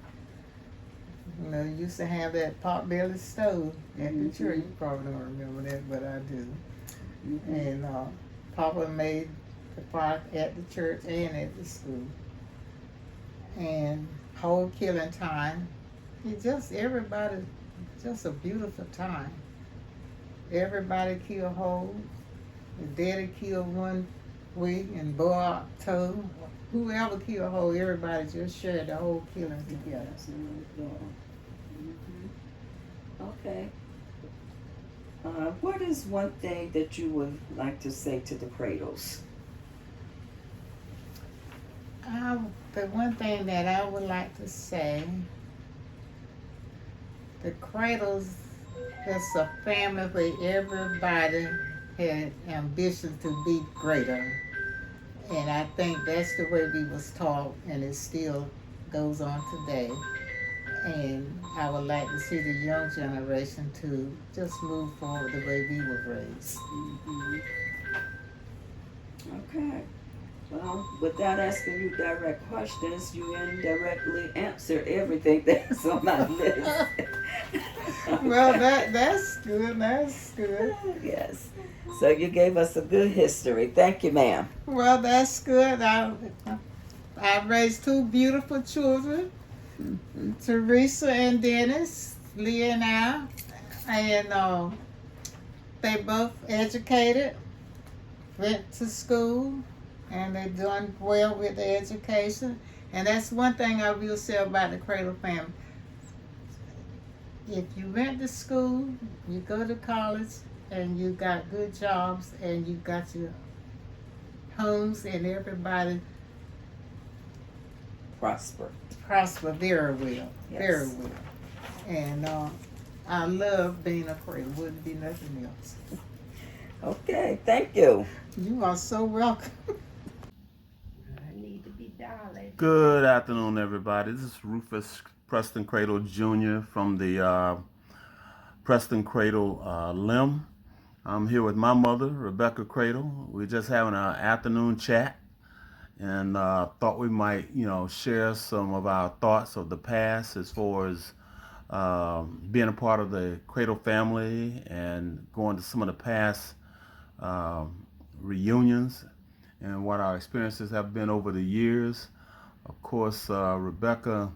G: Used to have that pot-bellied stove at the church. You probably don't remember that, but I do. And Papa made the fire at the church and at the school. And whole killing time, everybody, just a beautiful time. Everybody killed whole. His daddy killed one week and Boa toe. Whoever killed whole, everybody just shared the whole killing together.
D: Okay. What is one thing that you would like to say to the Cradles?
G: The one thing that I would like to say, the Cradles is a family where everybody had ambitions to be greater. And I think that's the way we was taught, and it still goes on today. And I would like to see the young generation to just move forward the way we were raised.
D: Okay. Well, without asking you direct questions, you indirectly answer everything that's on my list.
G: Well, that's good. That's good.
D: Yes. So you gave us a good history. Thank you, ma'am.
G: Well, that's good. I raised two beautiful children, Teresa and Dennis, Leah and I, and they both educated, went to school, and they're doing well with their education. And that's one thing I will say about the Cradle family. If you went to school, you go to college, and you got good jobs, and you got your homes, and everybody prosper very well, very well. And I love being a Cradle. Wouldn't be nothing else.
D: Okay, thank you.
G: You are so welcome.
E: I need to be darling.
B: Good afternoon, everybody. This is Rufus Preston Cradle Jr. from the Preston Cradle Limb. I'm here with my mother, Rebecca Cradle. We're just having an afternoon chat, and thought we might, share some of our thoughts of the past as far as being a part of the Cradle family and going to some of the past reunions and what our experiences have been over the years. Of course, Rebecca,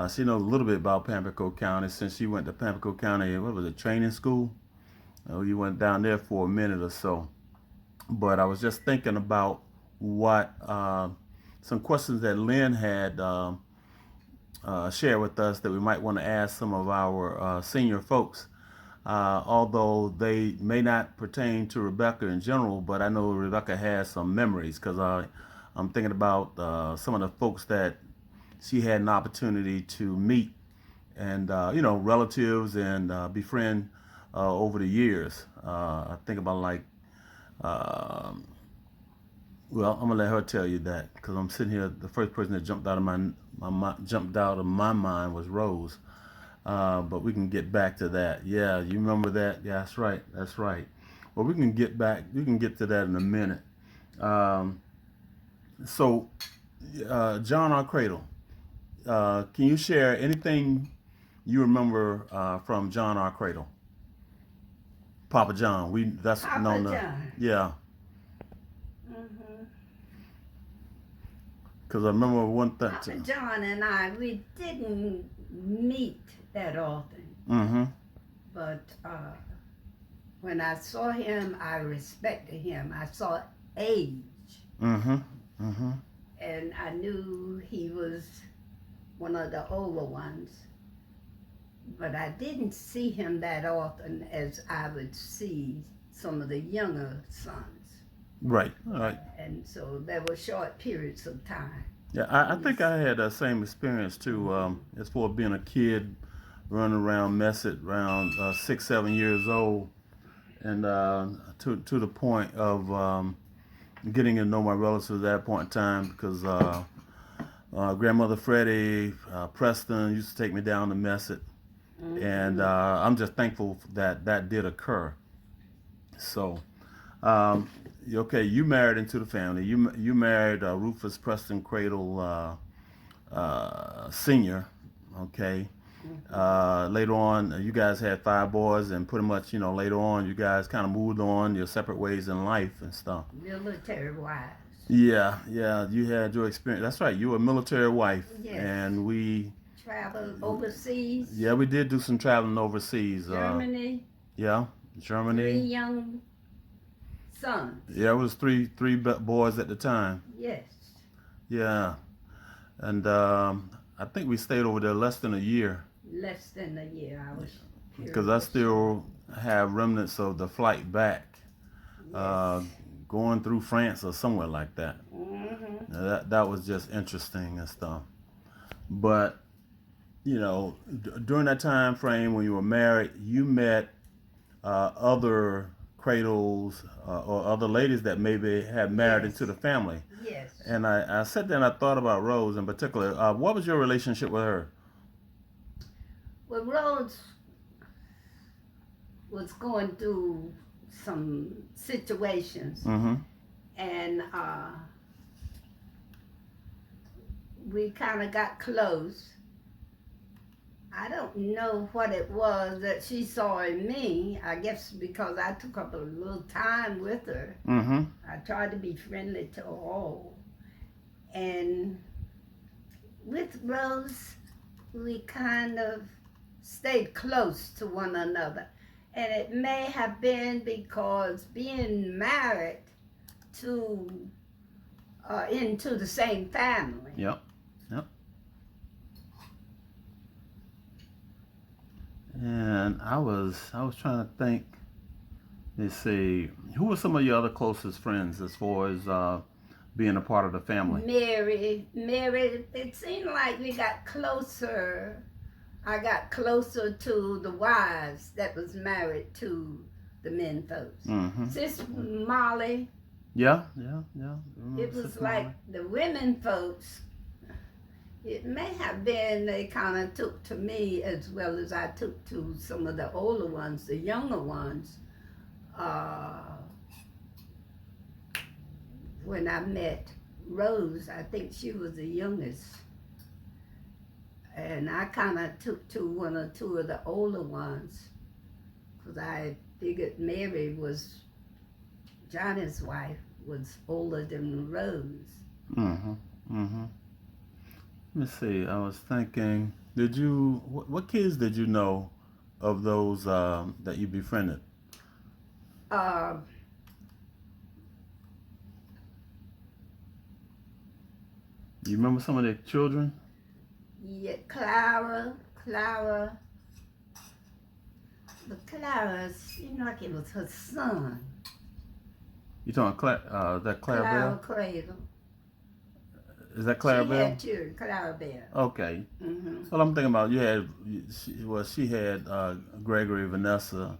B: she knows a little bit about Pamlico County since she went to Pamlico County, training school? You went down there for a minute or so. But I was just thinking about what some questions that Lynn had shared with us that we might want to ask some of our senior folks. Although they may not pertain to Rebecca in general, but I know Rebecca has some memories because I'm thinking about some of the folks that she had an opportunity to meet and, relatives and befriend over the years. I think about well, I'm gonna let her tell you that because I'm sitting here. The first person that jumped out of my mind was Rose. But we can get back to that. Yeah, you remember that? Yeah, that's right. That's right. Well, we can get back. We can get to that in a minute. So, John R. Cradle, can you share anything you remember from John R. Cradle? Papa John. That's
E: Papa
B: known.
E: John.
B: Yeah. Because I remember one thing.
E: Papa John and I, we didn't meet that often.
B: Mm-hmm.
E: But when I saw him, I respected him. I saw age.
B: Mm-hmm. Mm-hmm.
E: And I knew he was one of the older ones. But I didn't see him that often as I would see some of the younger sons.
B: Right. Right.
E: And so there were short periods of time.
B: Yeah, I think I had that same experience too. As for being a kid, running around, messing around 6, 7 years old, and to the point of getting to know my relatives at that point in time, because grandmother Freddie, Preston used to take me down to Messett, and I'm just thankful that that did occur. So, okay, you married into the family. You married Rufus Preston Cradle Senior. Okay. Later on, you guys had 5 boys, and pretty much, later on, you guys kind of moved on your separate ways in life and stuff.
E: Military wives.
B: Yeah, you had your experience. That's right. You were a military wife,
E: Yes.
B: and we
E: Traveled overseas.
B: Yeah, we did do some traveling overseas.
E: Germany.
B: Yeah,
E: 3
B: Germany.
E: young sons.
B: Yeah, it was three boys at the time.
E: Yes.
B: Yeah, and I think we stayed over there less than a year.
E: Less than a year. I was.
B: Because I still have remnants of the flight back, going through France or somewhere like that. Now, that was just interesting and stuff. But during that time frame when you were married, you met other cradles or other ladies that maybe had married into the family.
E: Yes.
B: And I sat there and I thought about Rose in particular. What was your relationship with her?
E: Well, Rose was going through some situations,
B: Mm-hmm.
E: and we kind of got close. I don't know what it was that she saw in me. I guess because I took up a little time with her.
B: Mm-hmm.
E: I tried to be friendly to all. And with Rose, we kind of stayed close to one another. And it may have been because being married to into the same family.
B: Yep. And I was trying to think. Let's see, who were some of your other closest friends as far as being a part of the family?
E: Mary. It seemed like we got closer. I got closer to the wives that was married to the men folks.
B: Mm-hmm.
E: Sis Molly.
B: Yeah.
E: It was like the women folks. It may have been they kind of took to me as well as I took to some of the older ones, the younger ones. When I met Rose, I think she was the youngest. And I kind of took to 1 or 2 of the older ones because I figured Mary was, Johnny's wife, was older than Rose.
B: Mm-hmm. Let me see. I was thinking, what kids did you know of those that you befriended? You remember some of their children?
E: Yeah, Clara. But Clara seemed like it was her son.
B: You talking that Clara Bell?
E: Cradle.
B: Is that Clara
E: She
B: Bell?
E: had children, Clara Bell.
B: Okay.
E: Mm-hmm.
B: Well, I'm thinking about she had Gregory, Vanessa,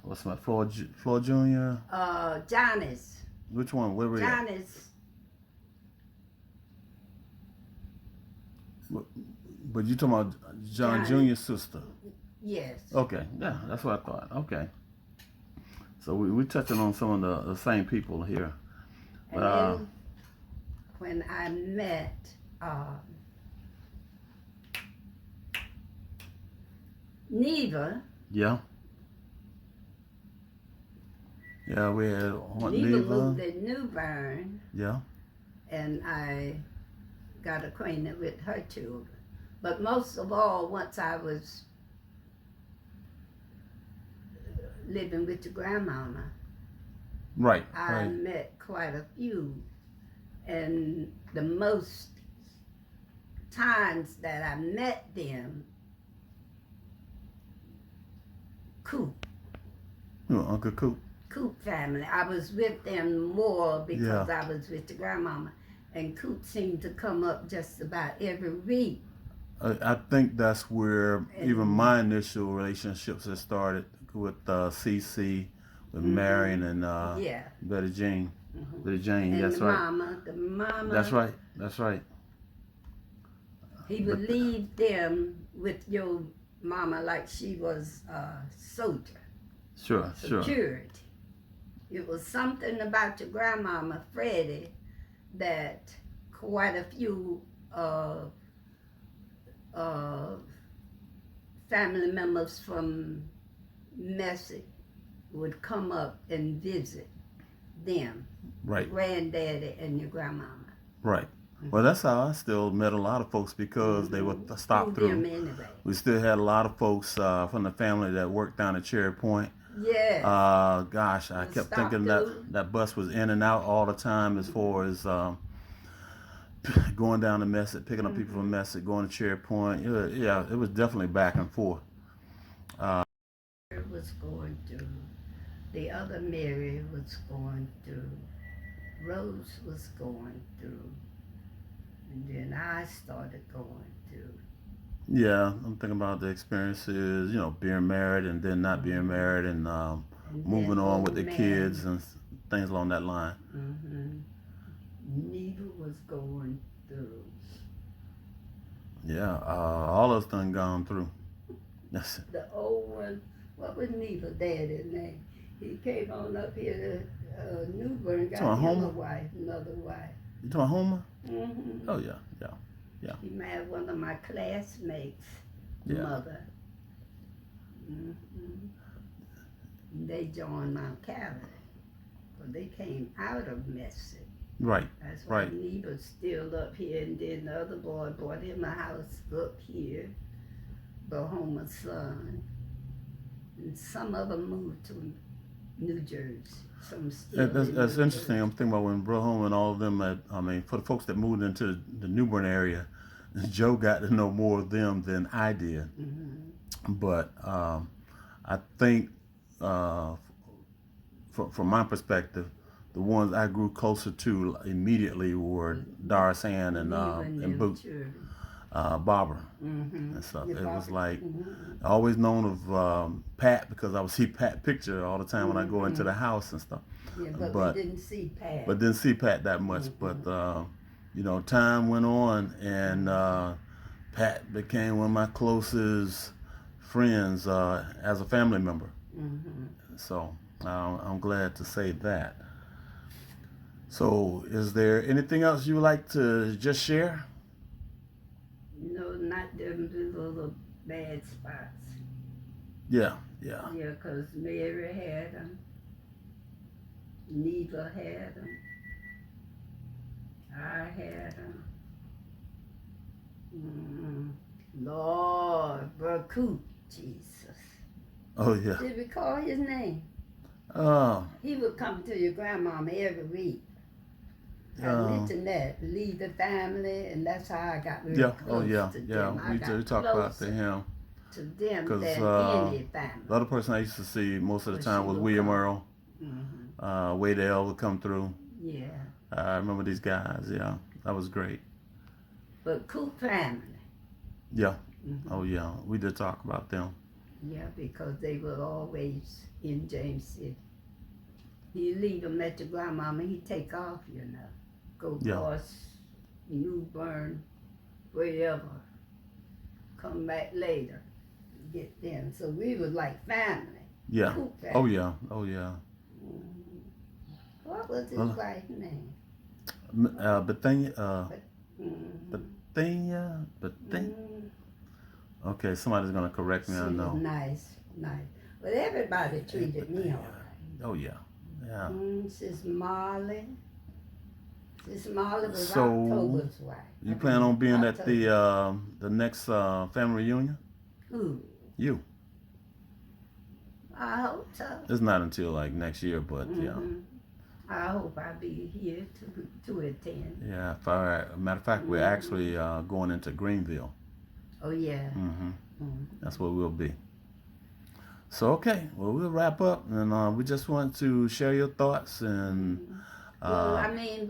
B: what's my Floyd Jr.
E: Johnny's.
B: Which one? Where were you?
E: Johnny's.
B: But you talking about John
E: Johnny.
B: Jr.'s sister?
E: Yes.
B: Okay, yeah, that's what I thought. Okay. So we're touching on some of the same people here.
E: And then when I met Neva.
B: Yeah, we had Aunt
E: Neva
B: Neva.
E: moved in New Bern,
B: Yeah.
E: and I got acquainted with her children. But most of all, once I was living with your grandmama,
B: Right.
E: I met quite a few. And the most times that I met them, Coop
B: Uncle Coop.
E: family, I was with them more because
B: Yeah.
E: I was with the grandmama. And Coop seemed to come up just about every week.
B: I think that's where even
H: And-
B: my initial relationships had started with CC, with Marion and
H: Yeah.
B: Betty Jean. Betty Jane,
H: And
B: that's
H: the
B: right.
H: mama, the mama.
B: That's right. That's right.
H: He would leave them with your mama like she was a soldier,
B: Sure, sure.
H: security. It was something about your grandmama, Freddie, that quite a few family members from Messick would come up and visit them,
B: Right,
H: granddaddy and your grandmama.
B: right. Well, that's how I still met a lot of folks because they would stop
H: Through them
B: through.
H: anyway.
B: We still had a lot of folks from the family that worked down at Cherry Point.
H: Yes.
B: Gosh, I
H: Would
B: kept
H: stop
B: thinking
H: through.
B: that bus was in and out all the time as far as going down to Messick, picking up people from Messick, going to Cherry Point. Yeah, it was definitely back and forth.
H: Was going through. The other Mary was going through. Rose was going through. And then I started going through.
B: Yeah, I'm thinking about the experiences, being married and then not being married and
H: And
B: moving
H: then
B: on with
H: old
B: the
H: man.
B: kids and things along that line.
H: Neva was going through.
B: Yeah, all of us done gone through. Yes.
H: The old one, what was Neva's daddy's name? He came on up here to Newburgh, got
B: To a
H: him
B: Homer?
H: a wife, another wife.
B: You talking Homer?
H: Mm-hmm.
B: Oh, yeah.
H: He married one of my classmates'
B: Yeah.
H: mother. They joined Mount Calvary. But they came out of Messick.
B: Right.
H: That's why
B: Right.
H: Neva's still up here. And then the other boy bought him a house up here, Homer's son. And some of them moved to New Jersey. Some still
B: That's
H: in
B: that's
H: New
B: interesting.
H: Jersey.
B: I'm thinking about when Bro Homer and all of them, for the folks that moved into the Newbern area, Joe got to know more of them than I did. But I think, from my perspective, the ones I grew closer to immediately were Doris Ann and
H: Neva
B: and
H: them
B: Boot,
H: too.
B: Barbara and stuff.
H: Yeah,
B: It was
H: Barbara.
B: like I always known of Pat because I would see Pat picture all the time when I go into the house and stuff.
H: Yeah,
B: but-
H: we didn't see Pat.
B: But didn't see Pat that much. But time went on, and Pat became one of my closest friends as a family member. So I'm glad to say that. So, is there anything else you would like to just share?
H: No, not them little bad spots.
B: Yeah.
H: Yeah, 'cause Mary had them. Neva had them. I had them. Lord, Coop, Jesus.
B: Oh yeah.
H: Did we call his name?
B: Oh.
H: He would come to your grandmama every week. I mentioned that, leave the family, and that's how I got really
B: Yeah.
H: close
B: Oh yeah.
H: to
B: Yeah.
H: them. I
B: We
H: got
B: talked about
H: closer
B: to him.
H: to them
B: 'Cause,
H: than any family.
B: The other person I used to see most of the
H: But
B: time
H: she
B: was
H: would
B: William
H: come.
B: Earl. Wade L would come through.
H: Yeah,
B: I remember these guys. Yeah, that was great.
H: but Coop family.
B: Yeah. Oh yeah, we did talk about them.
H: Yeah, because they were always in James City. He leave them at your grandmama, he take off, go
B: Yeah.
H: across New Bern, wherever. Come back later, get them. So we was like family.
B: Yeah.
H: Coop family.
B: Oh yeah. Oh yeah.
H: What was his
B: Well,
H: wife's name?
B: Bethania.
H: Mm,
B: Bethania. Okay, somebody's gonna correct me.
H: she
B: I
H: was
B: know.
H: nice. But everybody treated me all right.
B: Oh yeah. Yeah.
H: Sis Marley. Sis Marley was
B: So,
H: October's wife.
B: You plan on being at
H: October.
B: the next family reunion?
H: Who?
B: You.
H: I hope so.
B: It's not until like next year, but yeah.
H: I hope I'll be here to attend.
B: Yeah. Matter of fact, we're actually going into Greenville.
H: Oh yeah.
B: That's where we'll be. So okay, well we'll wrap up, and we just want to share your thoughts and.
H: Well, I mean,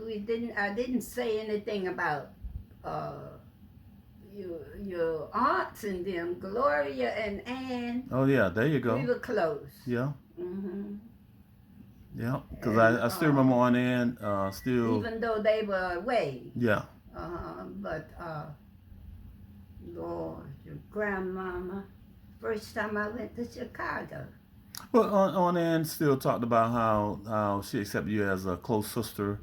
H: I didn't say anything about your aunts and them, Gloria and Ann.
I: Oh yeah, there you go.
H: We were close.
I: Yeah.
H: Hmm.
I: Yeah, because I still remember on end, still.
H: Even though they were away.
I: Yeah.
H: But Lord, your grandmama. First time I went to Chicago.
I: Well, on end still talked about how she accepted you as a close sister,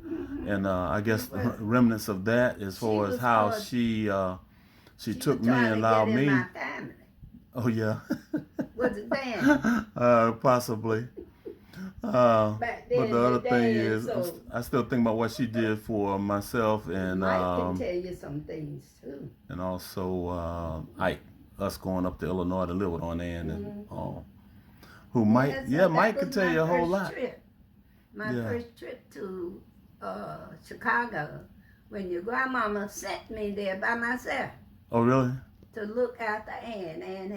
I: and I guess the remnants of that as far as how she took me and allowed me.
H: My family.
I: Oh yeah.
H: Was it Dan?
I: Possibly.
H: Back then,
I: But the other thing
H: Dan,
I: is,
H: so
I: I still think about what she did for myself and
H: Mike can tell you some things too.
I: and also Ike, us going up to Illinois to live with on Ann and all. Who might,
H: so
I: Mike
H: that
I: could
H: was
I: tell
H: my
I: you a whole
H: first
I: lot.
H: Trip. My
I: Yeah.
H: first trip to Chicago, when your grandmama sent me there by myself
I: Oh really?
H: to look after Ann. Ann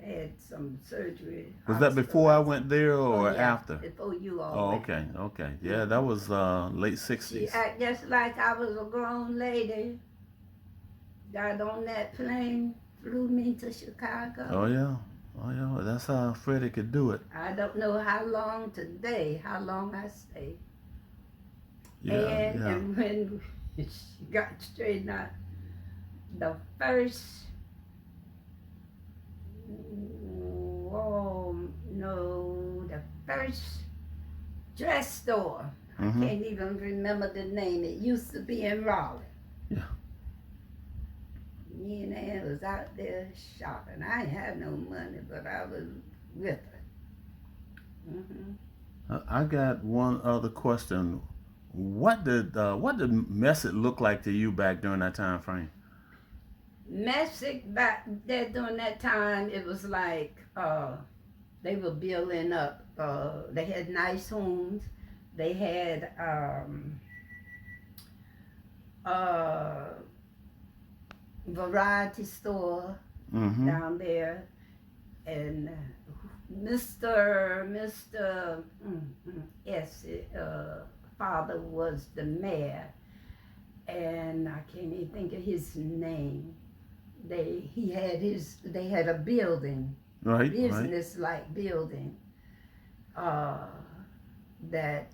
H: had some surgery.
I: Was that before I went there or
H: Oh, yeah,
I: after?
H: Before you all
I: Oh,
H: went.
I: okay. Yeah, that was late
H: She
I: '60s.
H: act just like I was a grown lady. Got on that plane, flew me to Chicago.
I: Oh yeah. That's how Freddie could do it.
H: I don't know how long I stayed.
I: Yeah,
H: And when she got straightened out, the first, the first dress store,
I: Mhm.
H: I can't even remember the name. It used to be in Raleigh.
I: Yeah.
H: Me and Ann was out there shopping. I didn't have no money, but I was with her.
I: I got one other question. What did Message look like to you back during that time frame?
H: Messick back there during that time, it was like they were building up. They had nice homes. They had variety store
I: Mm-hmm.
H: down there, and Mr. Yes, father was the mayor, and I can't even think of his name. They had a building,
I: Right.
H: business-like building, that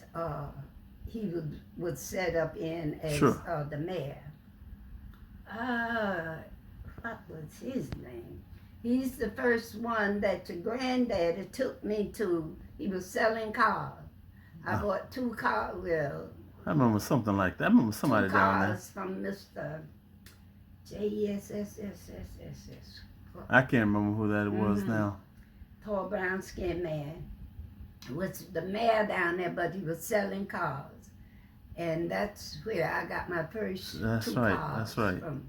H: he would set up in as
I: Sure.
H: the mayor. What was his name? He's the first one that your granddaddy took me to. He was selling cars. I bought 2 cars. Well,
I: I remember something like that. I remember somebody
H: 2
I: down there.
H: cars from Mr. JSSSSSS.
I: I can't remember who that was
H: Mhm.
I: now.
H: Tall brown skinned man. Was the mayor down there, but he was selling cars. And that's where I got my first
I: That's
H: 2
I: right,
H: cars
I: that's right.
H: from.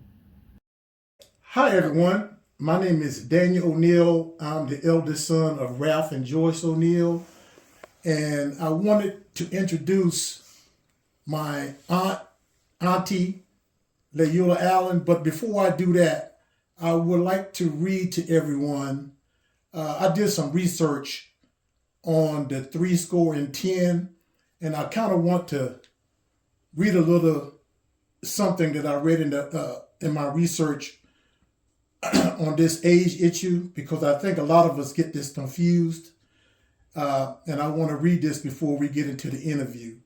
J: Hi, everyone. My name is Daniel O'Neill. I'm the eldest son of Ralph and Joyce O'Neill. And I wanted to introduce my auntie, Leola Allen. But before I do that, I would like to read to everyone. I did some research on the 70, and I kind of want to read a little something that I read in my research on this age issue, because I think a lot of us get this confused. And I want to read this before we get into the interview.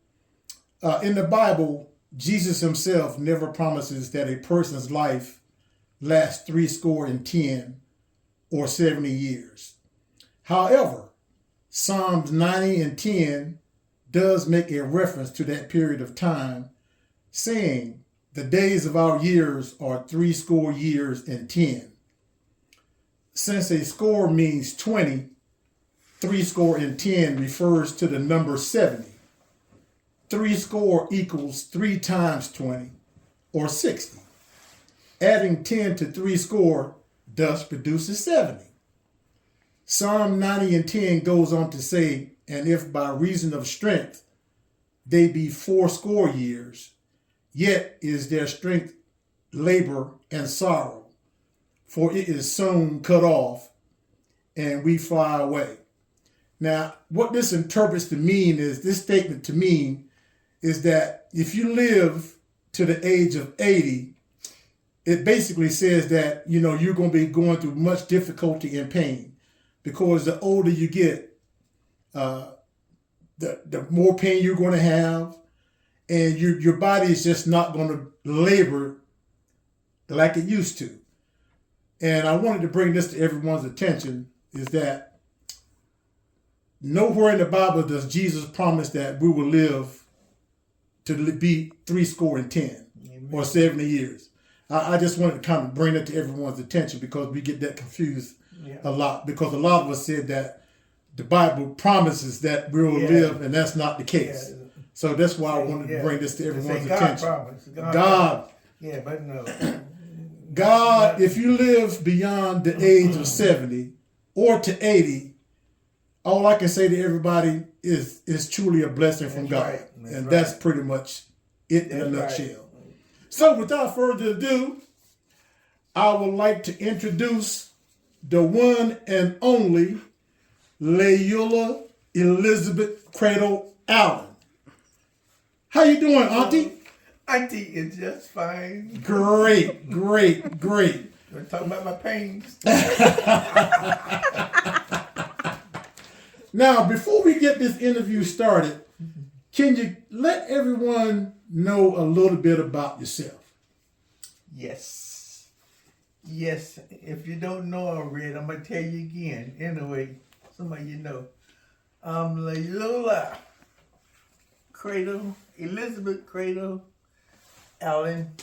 J: In the Bible, Jesus himself never promises that a person's life lasts 70 or 70 years. However, Psalms 90:10 does make a reference to that period of time, saying, "The days of our years are 70 years and 10. Since a score means 20, 70 and 10 refers to the number 70. 70 equals 3 times 20, or 60. Adding 10 to 70 thus produces 70. Psalm 90:10 goes on to say, "And if by reason of strength they be 80 years, yet is their strength labor and sorrow, for it is soon cut off, and we fly away." Now, what this interprets to mean is, this statement to mean is that if you live to the age of 80, it basically says that, you're going to be going through much difficulty and pain, because the older you get, the more pain you're going to have, and your body is just not going to labor like it used to. And I wanted to bring this to everyone's attention, is that nowhere in the Bible does Jesus promise that we will live to be 70 or 70 years. I just wanted to kind of bring that to everyone's attention, because we get that confused a lot, because a lot of us said that the Bible promises that we will live, and that's not the case. So that's why I wanted to bring this to everyone's attention. God.
A: Yeah, but no.
J: God, if you live beyond the age of 70 or to 80, all I can say to everybody is truly a blessing from God.
A: Right.
J: That's pretty much it in a nutshell. So without further ado, I would like to introduce the one and only Leila Elizabeth Credle Allen. How you doing, Auntie?
A: Auntie is just fine.
J: Great.
A: We're talking about my pains.
J: Now, before we get this interview started, can you let everyone know a little bit about yourself?
A: Yes. If you don't know already, I'm going to tell you again. Anyway, some of you know. I'm Leila Credle, Elizabeth Credle Allen.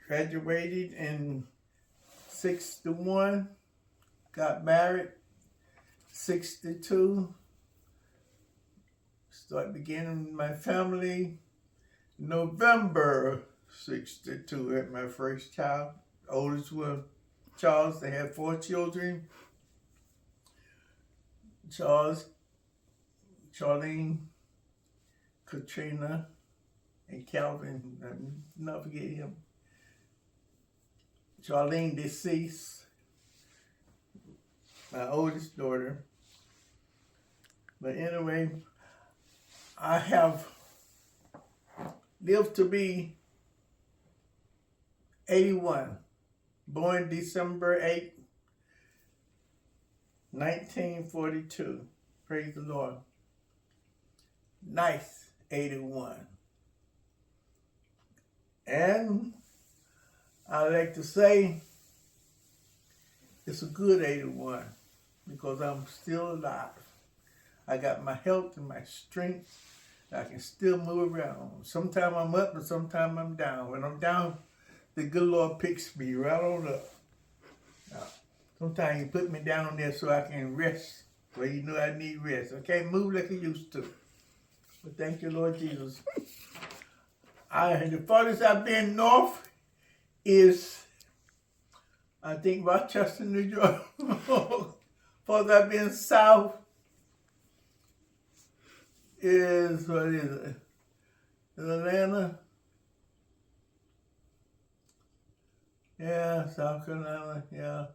A: Graduated in 61. Got married 62. Started beginning my family November 62. Had my first child. Oldest was Charles. They had 4 children. Charles, Charlene, Katrina, and Calvin. I'll not forget him. Charlene deceased. My oldest daughter. But anyway, I have lived to be 81. Born December 8, 1942. Praise the Lord. Nice 81. And I like to say it's a good 81 because I'm still alive. I got my health and my strength. I can still move around. Sometimes I'm up and sometimes I'm down. When I'm down, the good Lord picks me right on up. Now, sometimes He put me down there so I can rest. Well, you know I need rest. I can't move like I used to. But thank you, Lord Jesus. The farthest I've been north is, I think, Rochester, New York. Farther I've been south is, what is it? Atlanta? Yeah, South Carolina, yeah.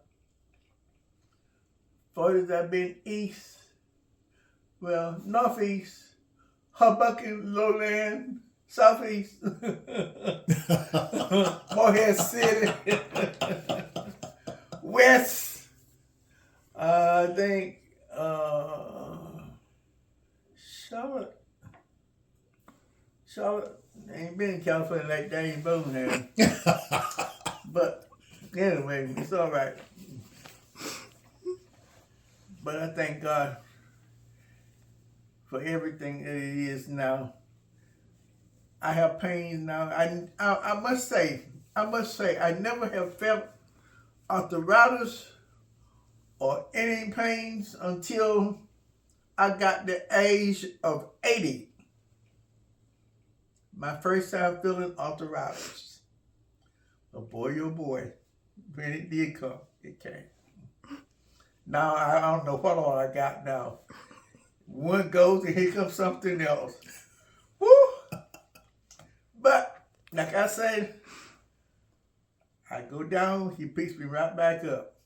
A: Farthest I've been east, well, northeast, Hoboken, Lowland, southeast, Morehead City, west, I think, Charlotte, I ain't been in California like Dane Bone has. But anyway, it's all right. But I thank God for everything that it is now. I have pains now. I must say, I never have felt arthritis or any pains until I got the age of 80. My first time feeling arthritis. Oh boy, when it did come, it came. Now I don't know what all I got now. One goes and here comes something else. Woo! But, like I said, I go down, He picks me right back up.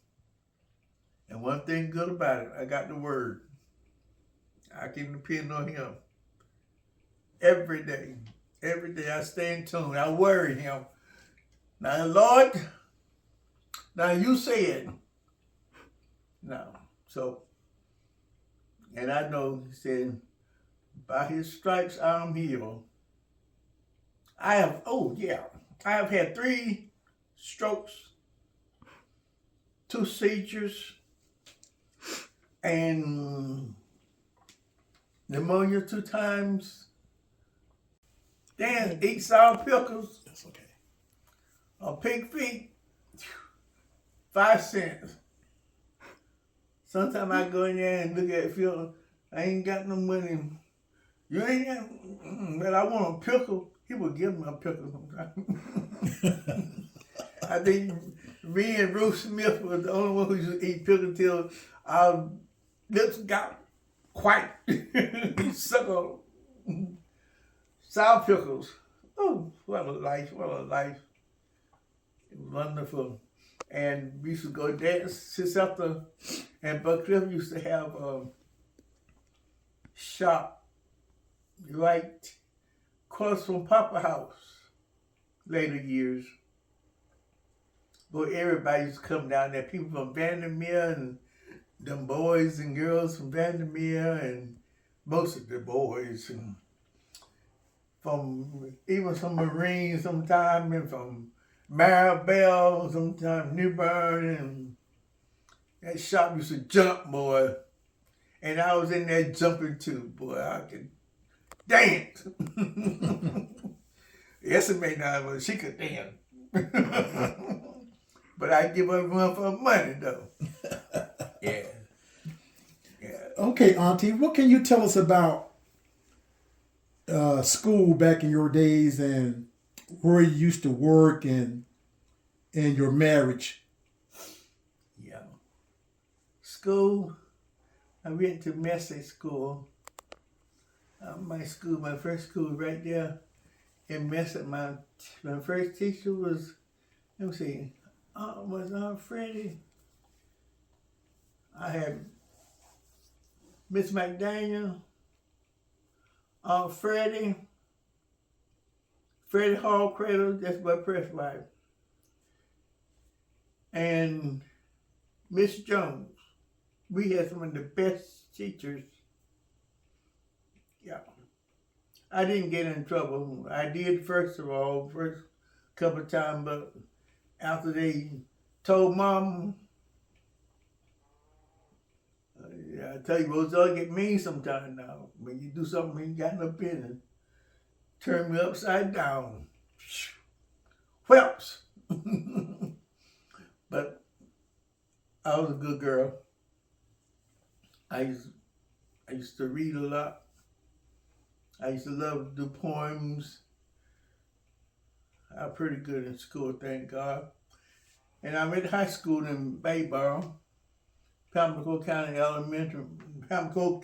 A: And one thing good about it, I got the Word. I can depend on Him every day. Every day I stay in tune. I worry him. Now, Lord, now you said. No. So, and I know he said, by his stripes I'm healed. I have had 3 strokes, 2 seizures, and pneumonia 2 times. Then eat sour pickles.
J: That's okay.
A: Pig feet, 5 cents. Sometimes I go in there and look at it, feel I ain't got no money. You ain't got, but I want a pickle. He would give me a pickle sometimes. I think me and Bruce Smith was the only one who used to eat pickles till our lips got white. He suck on sour pickles. Oh, what a life, what a life. It was wonderful. And we used to go dance since after, and Buck Cliff used to have a shop right across from Papa House later years. But everybody used to come down there, people from Vandermeer and them boys and girls from Vandermeer and most of the boys and from even some Marines sometime and from Maribel, sometimes New Bern, and that shop used to jump, boy. And I was in there jumping too, boy. I could dance. Yes, it may not, but she could dance. But I give her a run for her money, though. Yeah.
J: Okay, Auntie, what can you tell us about school back in your days and where you used to work and your marriage?
A: Yeah. School, I went to Message School. My first school right there in Message. My first teacher was, let me see, was Aunt Freddie. I had Miss McDaniel, Aunt Freddie Hall Credle, that's my press wife, and Miss Jones. We had some of the best teachers. Yeah. I didn't get in trouble. I did first couple of times, but after they told Mom, I tell you, Rosella get mean sometimes now. When you do something you ain't got no business, turn me upside down. Whelps. But I was a good girl. I used to read a lot. I used to love to do poems. I'm pretty good in school, thank God. And I went to high school in Bayboro, Pamlico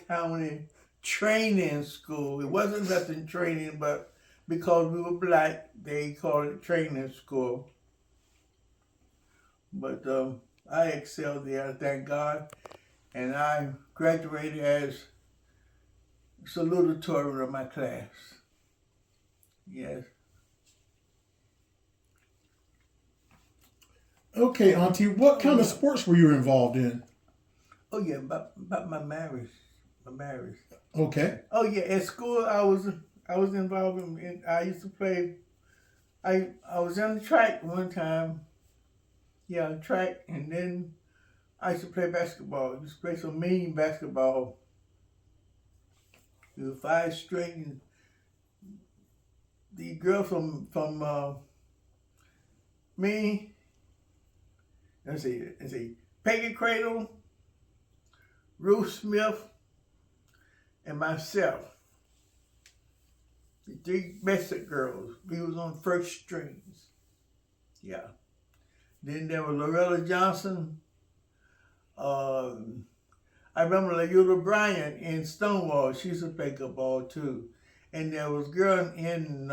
A: County Training School. It wasn't nothing training, but because we were black, they called it training school. But I excelled there, thank God. And I graduated as salutatorian of my class. Yes.
J: Okay, Auntie, what kind of sports were you involved in?
A: Oh yeah, about my marriage.
J: Okay.
A: Oh yeah, at school I was involved in I used to play. I was on the track one time. Yeah, track, and then I used to play basketball. I used to play some mean basketball. It was 5 string. The girl from me. Let's see. Peggy Credle, Ruth Smith, and myself. The 3 best girls. We was on first strings. Yeah. Then there was Loretta Johnson. I remember Leota Bryant in Stonewall. She used to play good ball too. And there was a girl in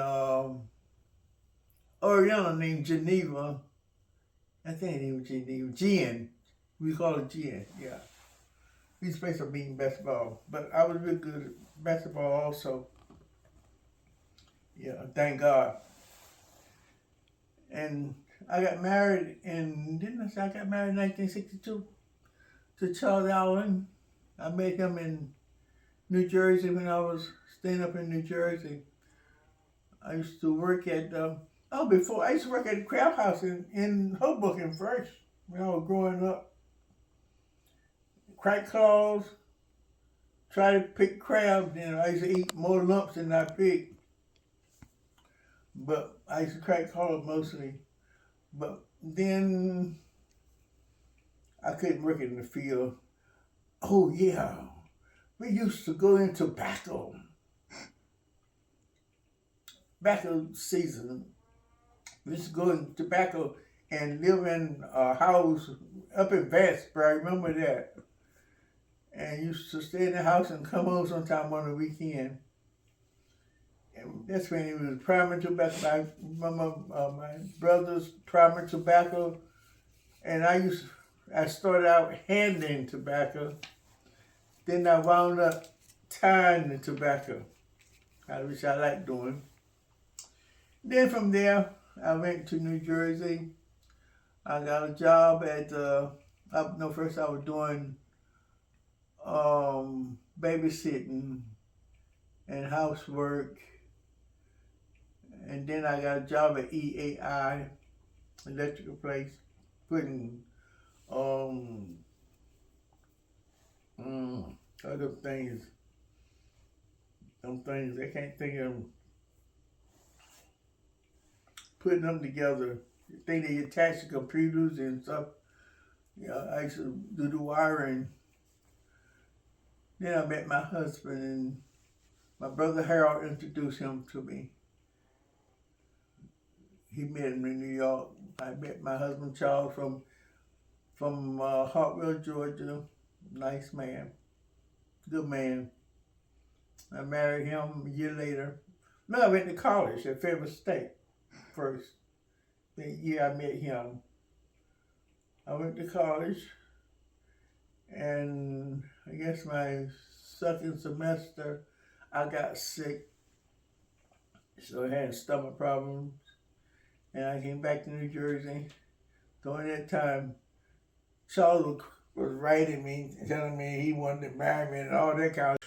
A: Oriental named Geneva. I think her name was Geneva. Jen. We call her Jen, yeah. We used to play some mean basketball. But I was real good at basketball also. Yeah, thank God. And I got married didn't I say I got married in 1962 to Charles Allen. I met him in New Jersey when I was staying up in New Jersey. I used to work at, I used to work at the Crab House in Hoboken first when I was growing up. Crack claws, try to pick crabs, I used to eat more lumps than I picked. But I used to crack claws mostly. But then I couldn't work in the field. Oh yeah, we used to go in tobacco season. We used to go in tobacco and live in a house up in Vassboro. I remember that. And used to stay in the house and come home sometime on the weekend. And that's when it was primary tobacco. My brother's primary tobacco. And I started out handing tobacco. Then I wound up tying the tobacco, which I like doing. Then from there, I went to New Jersey. I got a job at, first I was doing babysitting and housework. And then I got a job at EAI, electrical place, putting other things, some things I can't think of them. Putting them together, the thing they attach to computers and stuff. I used to do the wiring. Then I met my husband, and my brother Harold introduced him to me. He met him in New York. I met my husband Charles from Hartwell, Georgia. Nice man, good man. I married him a year later. No, I went to college at Fairfield State first. The year I met him, I went to college, and I guess my second semester, I got sick. So I had stomach problems, and I came back to New Jersey. During that time, Charles was writing me, telling me he wanted to marry me and all that kind of.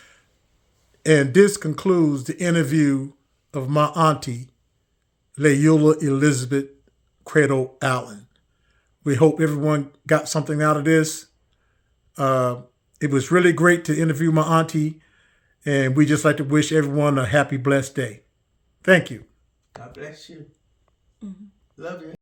J: And this concludes the interview of my auntie, Leola Elizabeth Credle Allen. We hope everyone got something out of this. It was really great to interview my auntie, and we just like to wish everyone a happy, blessed day. Thank you.
A: God bless you. Love you.